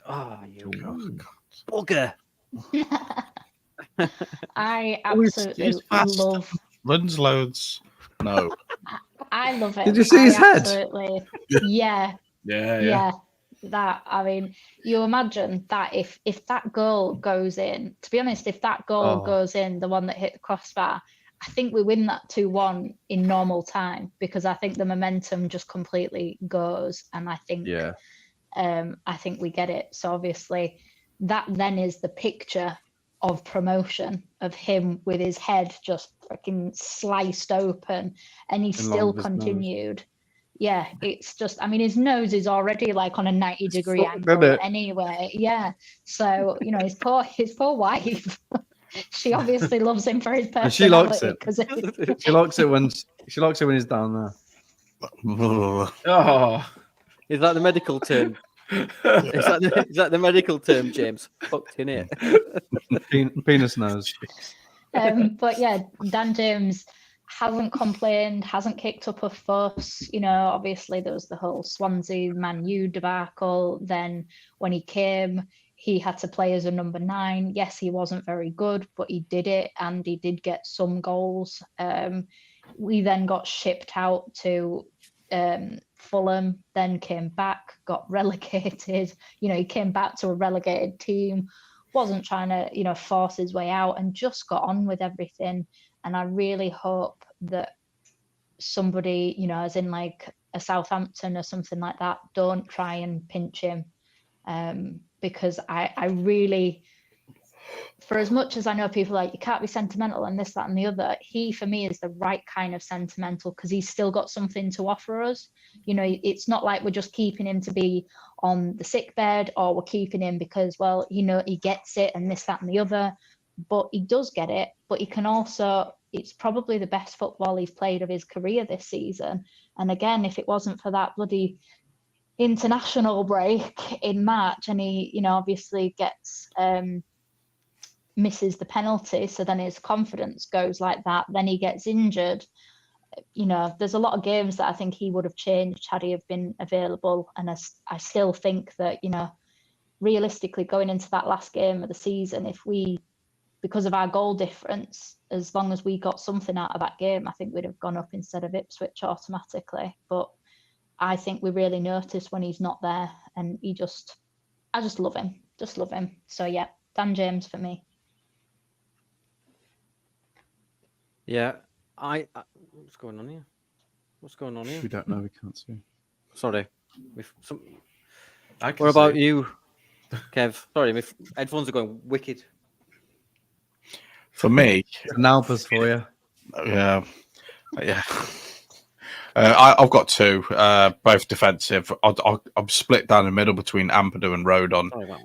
Oh, you Oh, God. bugger. I Oh, he's absolutely fast. love. Runs loads. No. I love it. Did you see his head? Absolutely. Yeah. Yeah. That, I mean, you imagine that if that goal goes in, to be honest, if that goal goes in, the one that hit the crossbar, I think we win that 2-1 in normal time, because I think the momentum just completely goes, and I think we get it. So obviously that then is the picture of promotion of him with his head just freaking sliced open, and he still continued. Yeah, it's just, I mean, his nose is already like on a 90-degree angle anyway. Yeah. So, you know, his poor wife, she obviously loves him for his personality. And she likes it. 'cause She likes it when he's down there. Oh, Is that the medical term? Is that the medical term, James? Fucked in it. Penis nose. But yeah, Dan James hasn't complained, hasn't kicked up a fuss. You know, obviously there was the whole Swansea Man U debacle. Then when he came, he had to play as a number 9. Yes, he wasn't very good, but he did it, and he did get some goals. We then got shipped out to Fulham, then came back, got relegated. You know, he came back to a relegated team, wasn't trying to, you know, force his way out, and just got on with everything. And I really hope that somebody, you know, as in like a Southampton or something like that, don't try and pinch him. Because I really, for as much as I know people are like, you can't be sentimental and this, that, and the other, he, for me, is the right kind of sentimental, because he's still got something to offer us. You know, it's not like we're just keeping him to be on the sick bed, or we're keeping him because, well, you know, he gets it and this, that, and the other. But he does get it, but he can also, it's probably the best football he's played of his career this season. And again, if it wasn't for that bloody international break in March, and he, you know, obviously gets misses the penalty, so then his confidence goes like that, then he gets injured. You know, there's a lot of games that I think he would have changed had he have been available. And I still think that, you know, realistically going into that last game of the season, if we, because of our goal difference, as long as we got something out of that game, I think we'd have gone up instead of Ipswich automatically. But I think we really notice when he's not there, and I just love him. Just love him. So yeah, Dan James for me. Yeah, what's going on here? What's going on here? We don't know. We can't see. Sorry. I can What about see. you, Kev? Sorry, my headphones are going wicked. For me, NALPA's for you. yeah. I've got two, both defensive. I'm split down the middle between Ampadu and Rodon. Oh, wow.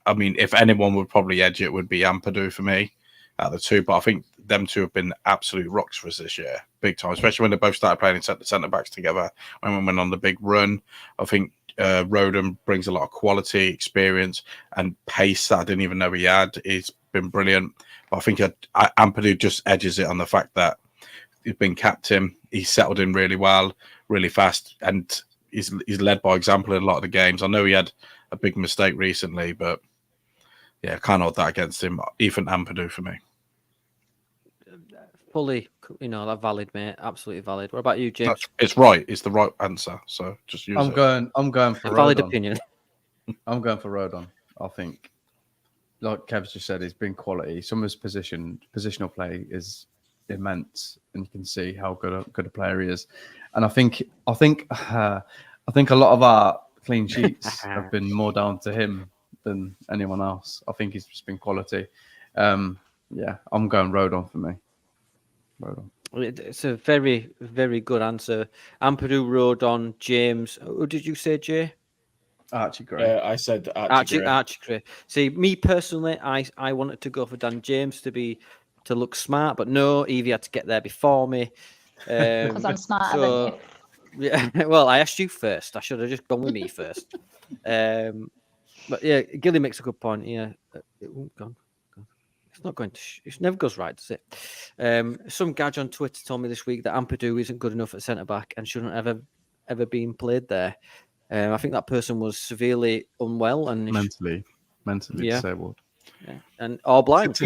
I mean, if anyone would probably edge it, would be Ampadu for me out of the two. But I think them two have been absolute rocks for us this year, big time, especially when they both started playing centre backs together. When we went on the big run, I think Rodon brings a lot of quality, experience, and pace that I didn't even know he had. He's been brilliant. But I think Ampadu just edges it on the fact that he's been captain. He's settled in really well, really fast, and he's led by example in a lot of the games. I know he had a big mistake recently, but yeah, can't hold that against him. Ethan Ampadu for me. Fully, that's valid, mate. Absolutely valid. What about you, James? It's right. It's the right answer. So just use it. I'm going for A valid Rodon. opinion. I'm going for Rodon. I think, like Kev's just said, it's been quality. Some of his positional play is immense, and you can see how good a player he is. And I think a lot of our clean sheets have been more down to him than anyone else. I think he's just been quality. Yeah, I'm going Rodon for me. Rodon. It's a very, very good answer. Ampadu, Rodon, James. Who did you say, Jay? Archie Gray. I said Archie Gray. Archie Gray. See, me personally, I wanted to go for Dan James to look smart, but no, Evie had to get there before me. Because I'm smarter than you. Yeah, well, I asked you first. I should have just gone with me first. But yeah, Gilly makes a good point. Yeah, it's not going to. It never goes right, does it? Some gadge on Twitter told me this week that Ampadu isn't good enough at centre back and shouldn't have ever been played there. I think that person was severely unwell and mentally disabled. Yeah. And or blind.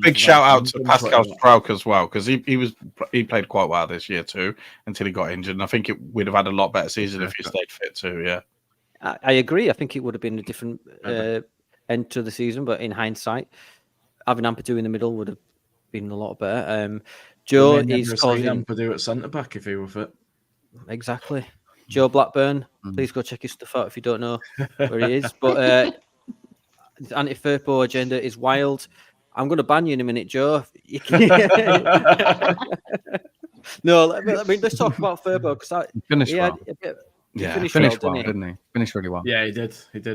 Big shout out to Pascal Strauch as well, because he played quite well this year too until he got injured. And I think we'd have had a lot better season if he stayed fit too. Yeah, I agree. I think it would have been a different end to the season, but in hindsight, having Ampadu in the middle would have been a lot better. Joe is causing Ampadu at centre back if he were fit. Exactly. Joe Blackburn, please go check his stuff out if you don't know where he is. But the anti-Firpo agenda is wild. I'm going to ban you in a minute, Joe. No, I mean, let's talk about Firpo because he finished well. He finished well, didn't he? Finished really well. Yeah, he did. Yeah.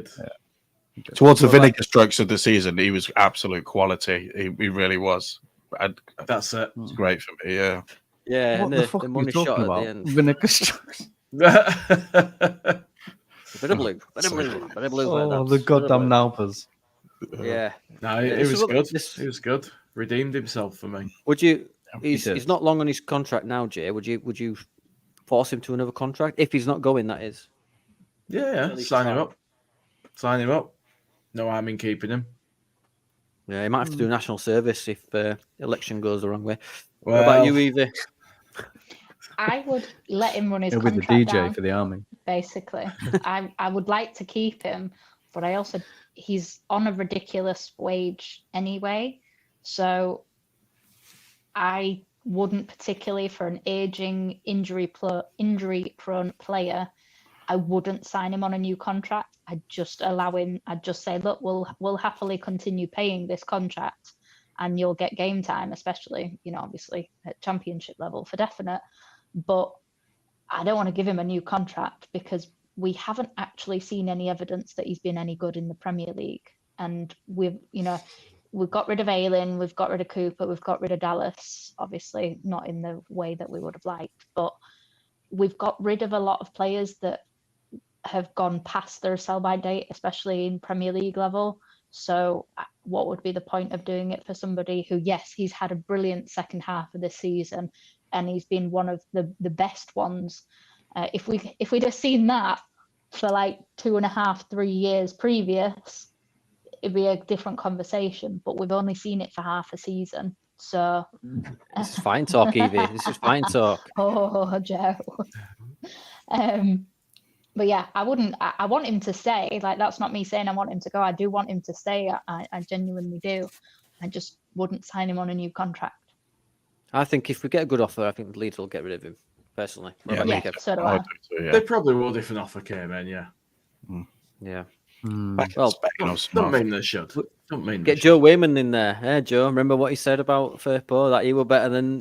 Towards the vinegar strokes of the season, he was absolute quality. He really was. That's it. It's great for me. Yeah. Yeah, what and the fuck the are you money talking shot about? at the end. Vinegar strokes. Bit of blue. Oh, the goddamn Nalpas. Yeah. No, it was good. He was good. Redeemed himself for me. Would you? He's not long on his contract now, Jay. Would you force him to another contract if he's not going? That is. Yeah. Sign him up. No harm in keeping him. Yeah, he might have to do national service if election goes the wrong way. Well, what about you, Evie? I would let him run his He'll be contract the DJ down, for the army. basically. I would like to keep him, but he's on a ridiculous wage anyway. So I wouldn't particularly, for an aging, injury-prone player, I wouldn't sign him on a new contract. I'd just allow him. I'd just say, look, we'll happily continue paying this contract, and you'll get game time, especially, obviously at championship level for definite. But I don't want to give him a new contract because we haven't actually seen any evidence that he's been any good in the Premier League. And we've got rid of Ayling, we've got rid of Cooper, we've got rid of Dallas, obviously not in the way that we would have liked, but we've got rid of a lot of players that have gone past their sell-by date, especially in Premier League level. So what would be the point of doing it for somebody who, yes, he's had a brilliant second half of this season and he's been one of the best ones. If we'd have seen that for like 2.5, 3 years previous, it'd be a different conversation, but we've only seen it for half a season. So this is fine talk, Evie. This is fine talk. Oh, Joe. But yeah, I want him to stay. Like, that's not me saying I want him to go. I do want him to stay. I genuinely do. I just wouldn't sign him on a new contract. I think if we get a good offer, I think Leeds will get rid of him, personally. Yeah, so do I. They probably would if an offer came in, yeah. Yeah. Well, don't mean they should. Don't mean get Joe Wayman in there. Joe, remember what he said about Firpo, that he were better than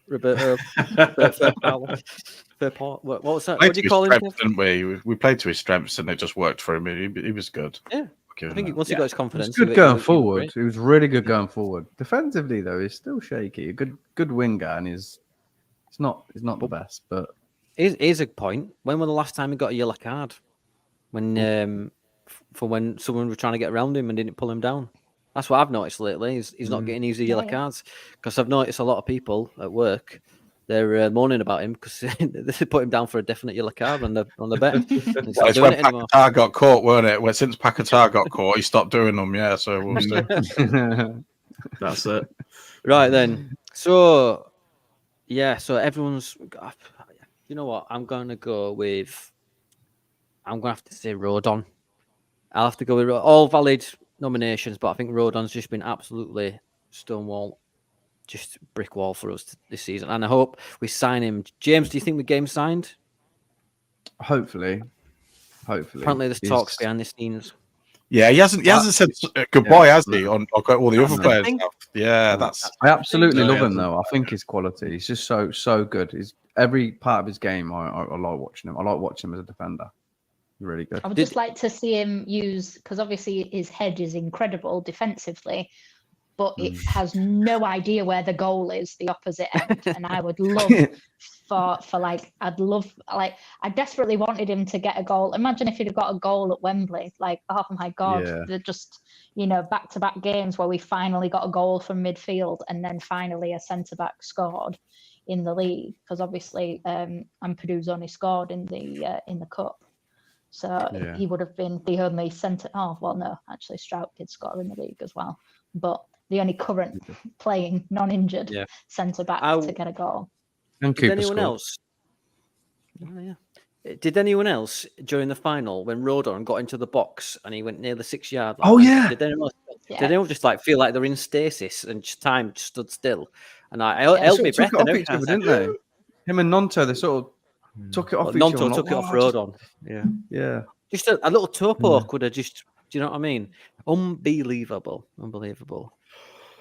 Roberto. What was that? Played What do to you his call him? strengths, didn't we? We played to his strengths, and it just worked for him. He was good. Yeah, Give I him think that. once he got his He was confidence, good he going was forward. great. He was really good going forward. Defensively, though, he's still shaky. A good winger, and he's not the best. But Here's a point. When was the last time he got a yellow card? When for when someone was trying to get around him and didn't pull him down. That's what I've noticed lately. He's not getting easy yellow cards because I've noticed a lot of people at work. They're moaning about him because they put him down for a definite yellow card on the bet. And he's Well, not it's doing when it anymore. Paquetá got caught, weren't it? Well, since Paquetá got caught, he stopped doing them. Yeah, so we'll see. That's it. Right then. So yeah, so everyone's. You know what? I'm going to have to say Rodon. I'll have to go with all valid nominations, but I think Rodon's just been absolutely stonewall, just brick wall for us this season. And I hope we sign him. James, do you think we game signed? hopefully. Apparently, there's talks behind the scenes. Yeah, he hasn't said goodbye, has he? no. On all the other the players thing. have. Yeah, that's. I absolutely No, love he him though. I think his quality. He's just so good. He's every part of his game. I like watching him. I like watching him as a defender. Really good. I would just like to see him use, because obviously his head is incredible defensively, but it has no idea where the goal is, the opposite end. And I would love I desperately wanted him to get a goal. Imagine if he'd have got a goal at Wembley. Like, oh my God, Yeah. they're just, back-to-back games where we finally got a goal from midfield and then finally a centre-back scored in the league. Because obviously Ampadu's only scored in the cup. So he would have been the only centre. Oh, well, no, actually, Strout did score in the league as well. But the only current playing non-injured centre back to get a goal. And Did anyone else? Did anyone else during the final when Rodon got into the box and he went near the 6 yard line? Oh, yeah. Did anyone just like feel like they're in stasis and just time stood still? And I held my breath. Took it off each other, didn't they? Him and Nonto, they sort of took it off each other. Nonto took it off Rodon. Yeah. Just a little toe poke would have just. Do you know what I mean? Unbelievable.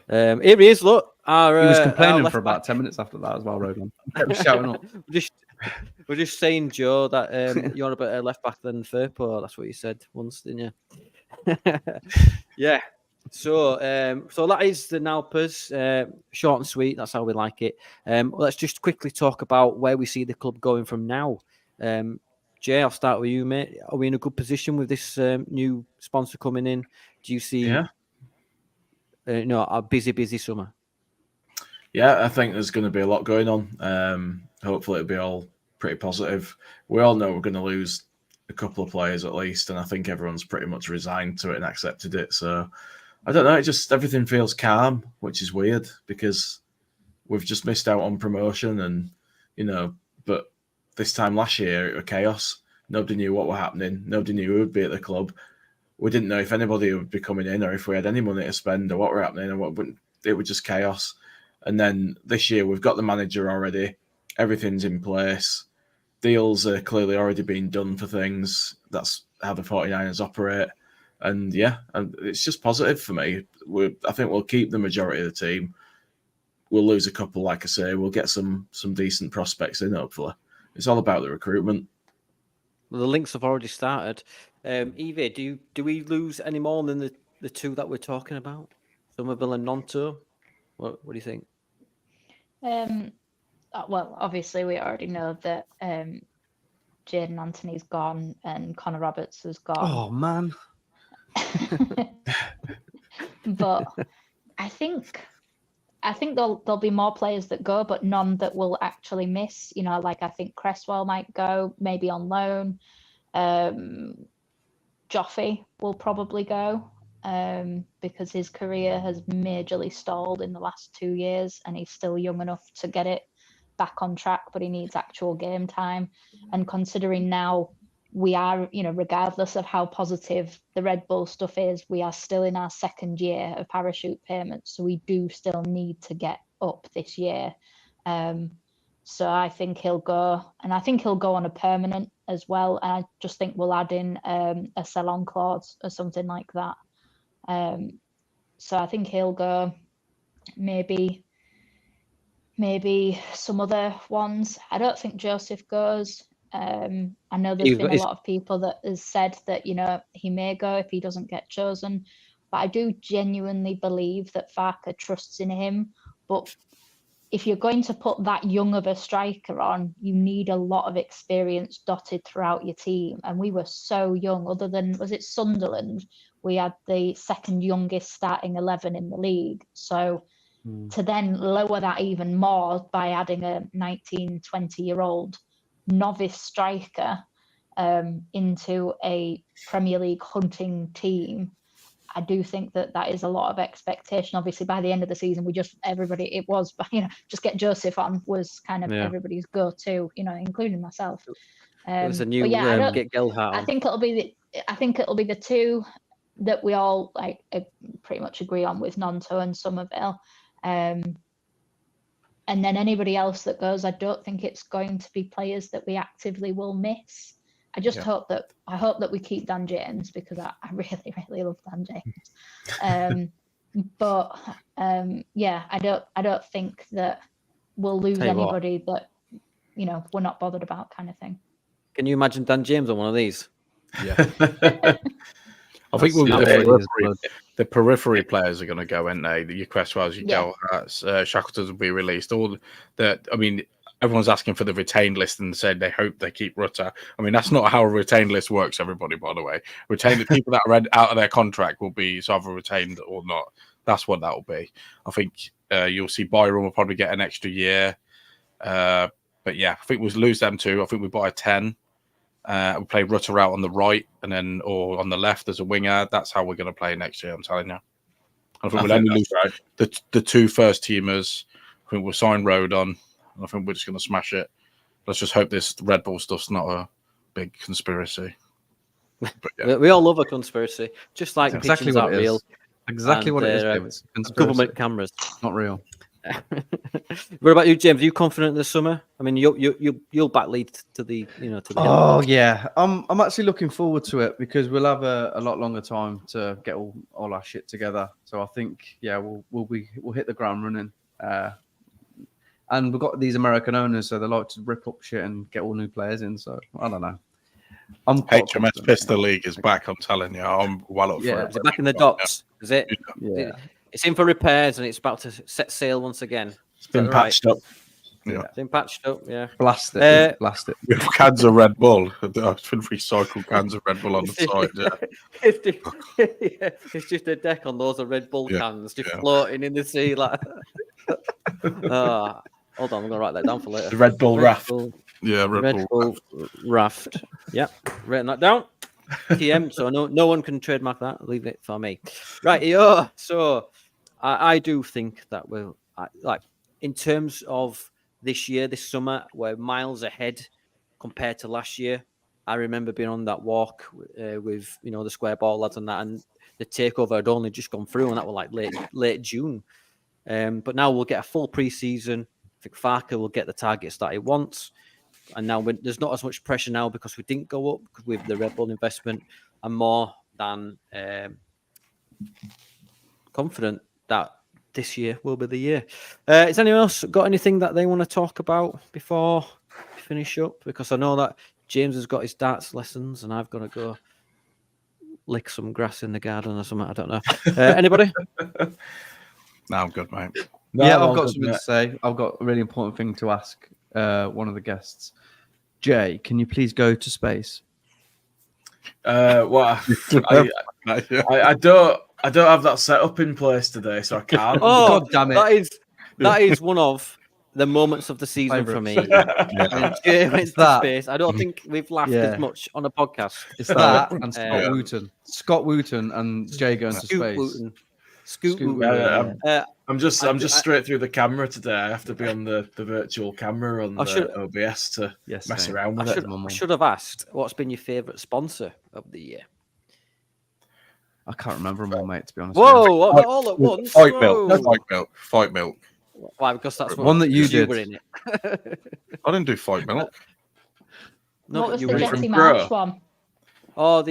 Here he is. Look, He was complaining for about 10 minutes after that as well, Rodon. Shouting up. We're just saying, Joe, that you're a better left back than Firpo. That's what you said once, didn't you? Yeah. So that is the NALPAs. Short and sweet. That's how we like it. Let's just quickly talk about where we see the club going from now. Jay, I'll start with you, mate. Are we in a good position with this new sponsor coming in? Do you see a busy summer? Yeah, I think there's going to be a lot going on. Hopefully it'll be all pretty positive. We all know we're going to lose a couple of players at least, and I think everyone's pretty much resigned to it and accepted it. So I don't know, it just everything feels calm, which is weird because we've just missed out on promotion and, but this time last year it was chaos. Nobody knew what was happening. Nobody knew who would be at the club. We didn't know if anybody would be coming in or if we had any money to spend or what were happening. And it was just chaos. And then this year we've got the manager already. Everything's in place. Deals are clearly already being done for things. That's how the 49ers operate. And and it's just positive for me. I think we'll keep the majority of the team. We'll lose a couple, like I say. We'll get some decent prospects in, hopefully. It's all about the recruitment. Well, the links have already started. Evie, do we lose any more than the two that we're talking about? Somerville and Nonto? What do you think? Well, obviously we already know that Jaden Anthony's gone and Connor Roberts has gone. Oh, man. But I think there'll be more players that go, but none that will actually miss. Like I think Cresswell might go, maybe on loan. Joffrey will probably go because his career has majorly stalled in the last 2 years, and he's still young enough to get it back on track, but he needs actual game time. And considering now we are, regardless of how positive the Red Bull stuff is, we are still in our second year of parachute payments. So we do still need to get up this year. So I think he'll go, and I think he'll go on a permanent as well. And I just think we'll add in a sell-on clause or something like that. So I think he'll go maybe maybe some other ones. I don't think Joseph goes. I know there's been a lot of people that has said that, you know, he may go if he doesn't get chosen, but I do genuinely believe that Farke trusts in him. But if you're going to put that young of a striker on, you need a lot of experience dotted throughout your team. And we were so young, other than, was it Sunderland? We had the second youngest starting 11 in the league. So to then lower that even more by adding a 19, 20-year-old novice striker into a Premier League hunting team, I do think that that is a lot of expectation. Obviously, by the end of the season, it was, you know, just get Joseph on was kind of everybody's go-to, you know, including myself. It was a new get Gelhardt. I think it'll be the two that we all like pretty much agree on with Nonto and Somerville. And then anybody else that goes, I don't think it's going to be players that we actively will miss. I just hope that we keep Dan James, because I really, really love Dan James. But I don't think that we'll lose anybody that, you know, we're not bothered about, kind of thing. Can you imagine Dan James on one of these? Yeah. I think the periphery players are going to go, aren't they? Your Cresswells, your Gelhardts, Shackletons will be released. All that. I mean, everyone's asking for the retained list and said they hope they keep Rutter. I mean, that's not how a retained list works, everybody, by the way. Retained people that are out of their contract will be either retained or not. That's what that will be. I think you'll see Byron will probably get an extra year. But yeah, I think we'll lose them too. I think we buy a 10. We play Rutter out on the right or on the left as a winger. That's how we're going to play next year, I'm telling you. I think we'll only lose the two first teamers. I think we'll sign Rodon. I think we're just going to smash it. Let's just hope this Red Bull stuff's not a big conspiracy. But, yeah. We all love a conspiracy, just like exactly what real. Exactly what it is. Government cameras, not real. What about you, James? Are you confident this summer? I mean, you'll back Leeds to the yeah, I'm actually looking forward to it, because we'll have a lot longer time to get all our shit together. So I think we'll hit the ground running. And we've got these American owners, so they like to rip up shit and get all new players in. So I don't know. HMS Pistol League is back. I'm telling you, I'm well up for it. Is it back in the docks? Is it? Yeah. It's in for repairs and it's about to set sail once again. It's been patched up. Yeah. It's been patched up. Yeah. Blast it. With cans of Red Bull. I've been recycled cans of Red Bull on the side. Yeah. It's just a deck on those of Red Bull cans just floating in the sea like. Hold on, I'm gonna write that down for later. The Red Bull raft. Red Bull raft. Yeah, written that down. TM. So no one can trademark that. Leave it for me. Right, so I do think that we'll in terms of this year, this summer, we're miles ahead compared to last year. I remember being on that walk with the square ball lads and that, and the takeover had only just gone through, and that was like late June. But now we'll get a full pre-season. I think Farke will get the targets that he wants. And now there's not as much pressure now because we didn't go up with the Red Bull investment. I'm more than confident that this year will be the year. Has anyone else got anything that they want to talk about before we finish up? Because I know that James has got his darts lessons and I've got to go lick some grass in the garden or something. I don't know. Anybody? No, I'm good, mate. I've got something to say. I've got a really important thing to ask one of the guests. Jay, can you please go to space? Well, I don't have that set up in place today, so I can't. Oh, God damn it! That is one of the moments of the season for me. Jay went to space. I don't think we've laughed as much on a podcast. It's that and Scott Wooten. Scott Wooten and Jay going to space. Scoot Wooten. I'm just straight through the camera today. I have to be on the virtual camera on the OBS to mess around with it. I should have asked, what's been your favourite sponsor of the year? I can't remember them all, mate, to be honest. Whoa, all at once? Fight milk. Why? Because that's one that you did. Were in it. I didn't do fight milk. No, what was the Jesse March one? Oh,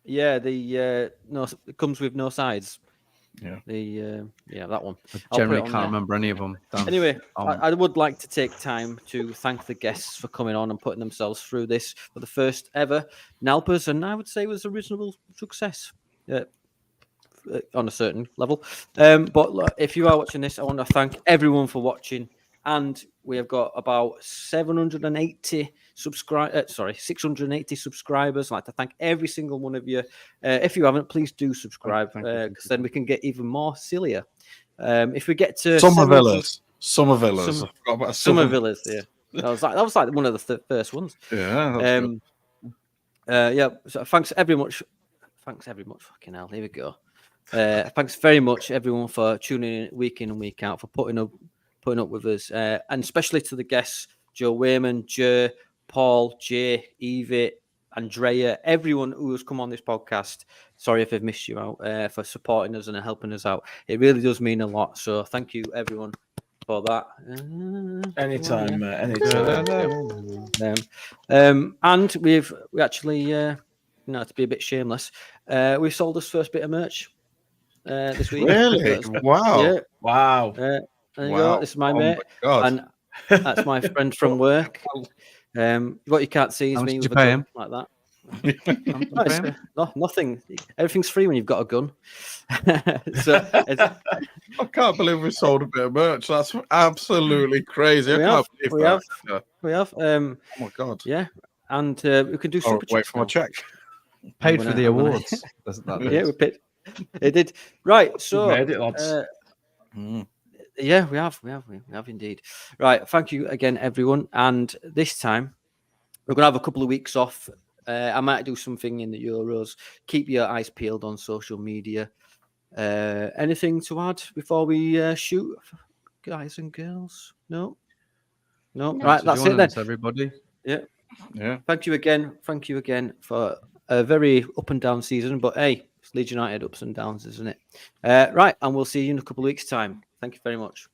it comes with no sides. That one. I I'll put generally it on can't there. remember any of them. Anyway, I would like to take time to thank the guests for coming on and putting themselves through this for the first ever NALPAs, and I would say it was a reasonable success on a certain level. But look, if you are watching this, I want to thank everyone for watching. And we have got about 680 subscribers. I'd like to thank every single one of you. If you haven't, please do subscribe, because then we can get even more sillier. If we get to Summer Villas. I forgot about Summer Villas, yeah. That was like one of the first ones. Yeah. So thanks very much. Fucking hell, here we go. Thanks very much, everyone, for tuning in and week out, for putting up with us, and especially to the guests: Joe Wayman, Joe, Paul, Jay, Evie, Andrea, everyone who has come on this podcast. Sorry if I've missed you out, for supporting us and helping us out. It really does mean a lot. So thank you, everyone, for that. Anytime. And we actually, to be a bit shameless, we sold us first bit of merch this week. Really? Wow. Yeah. Wow. There you go. This is my mate, God. and that's my friend from work. What you can't see is How much me did with you a pay gun him? like that. Nothing. Everything's free when you've got a gun. So I can't believe we sold a bit of merch. That's absolutely crazy. We have. Oh my God. Yeah, and we can do I'll super wait chats for my now. check. Paid for the I'm gonna- awards. Yeah, we paid. It did. Right. So Made it, lads. yeah, we have indeed. Right. Thank you again, everyone. And this time we're gonna have a couple of weeks off. I might do something in the Euros. Keep your eyes peeled on social media. Anything to add before we shoot, guys and girls? No. Right. That's it then. Everybody. Yeah. Thank you again for a very up and down season. But hey, it's Leeds United ups and downs, isn't it? Right. And we'll see you in a couple of weeks' time. Thank you very much.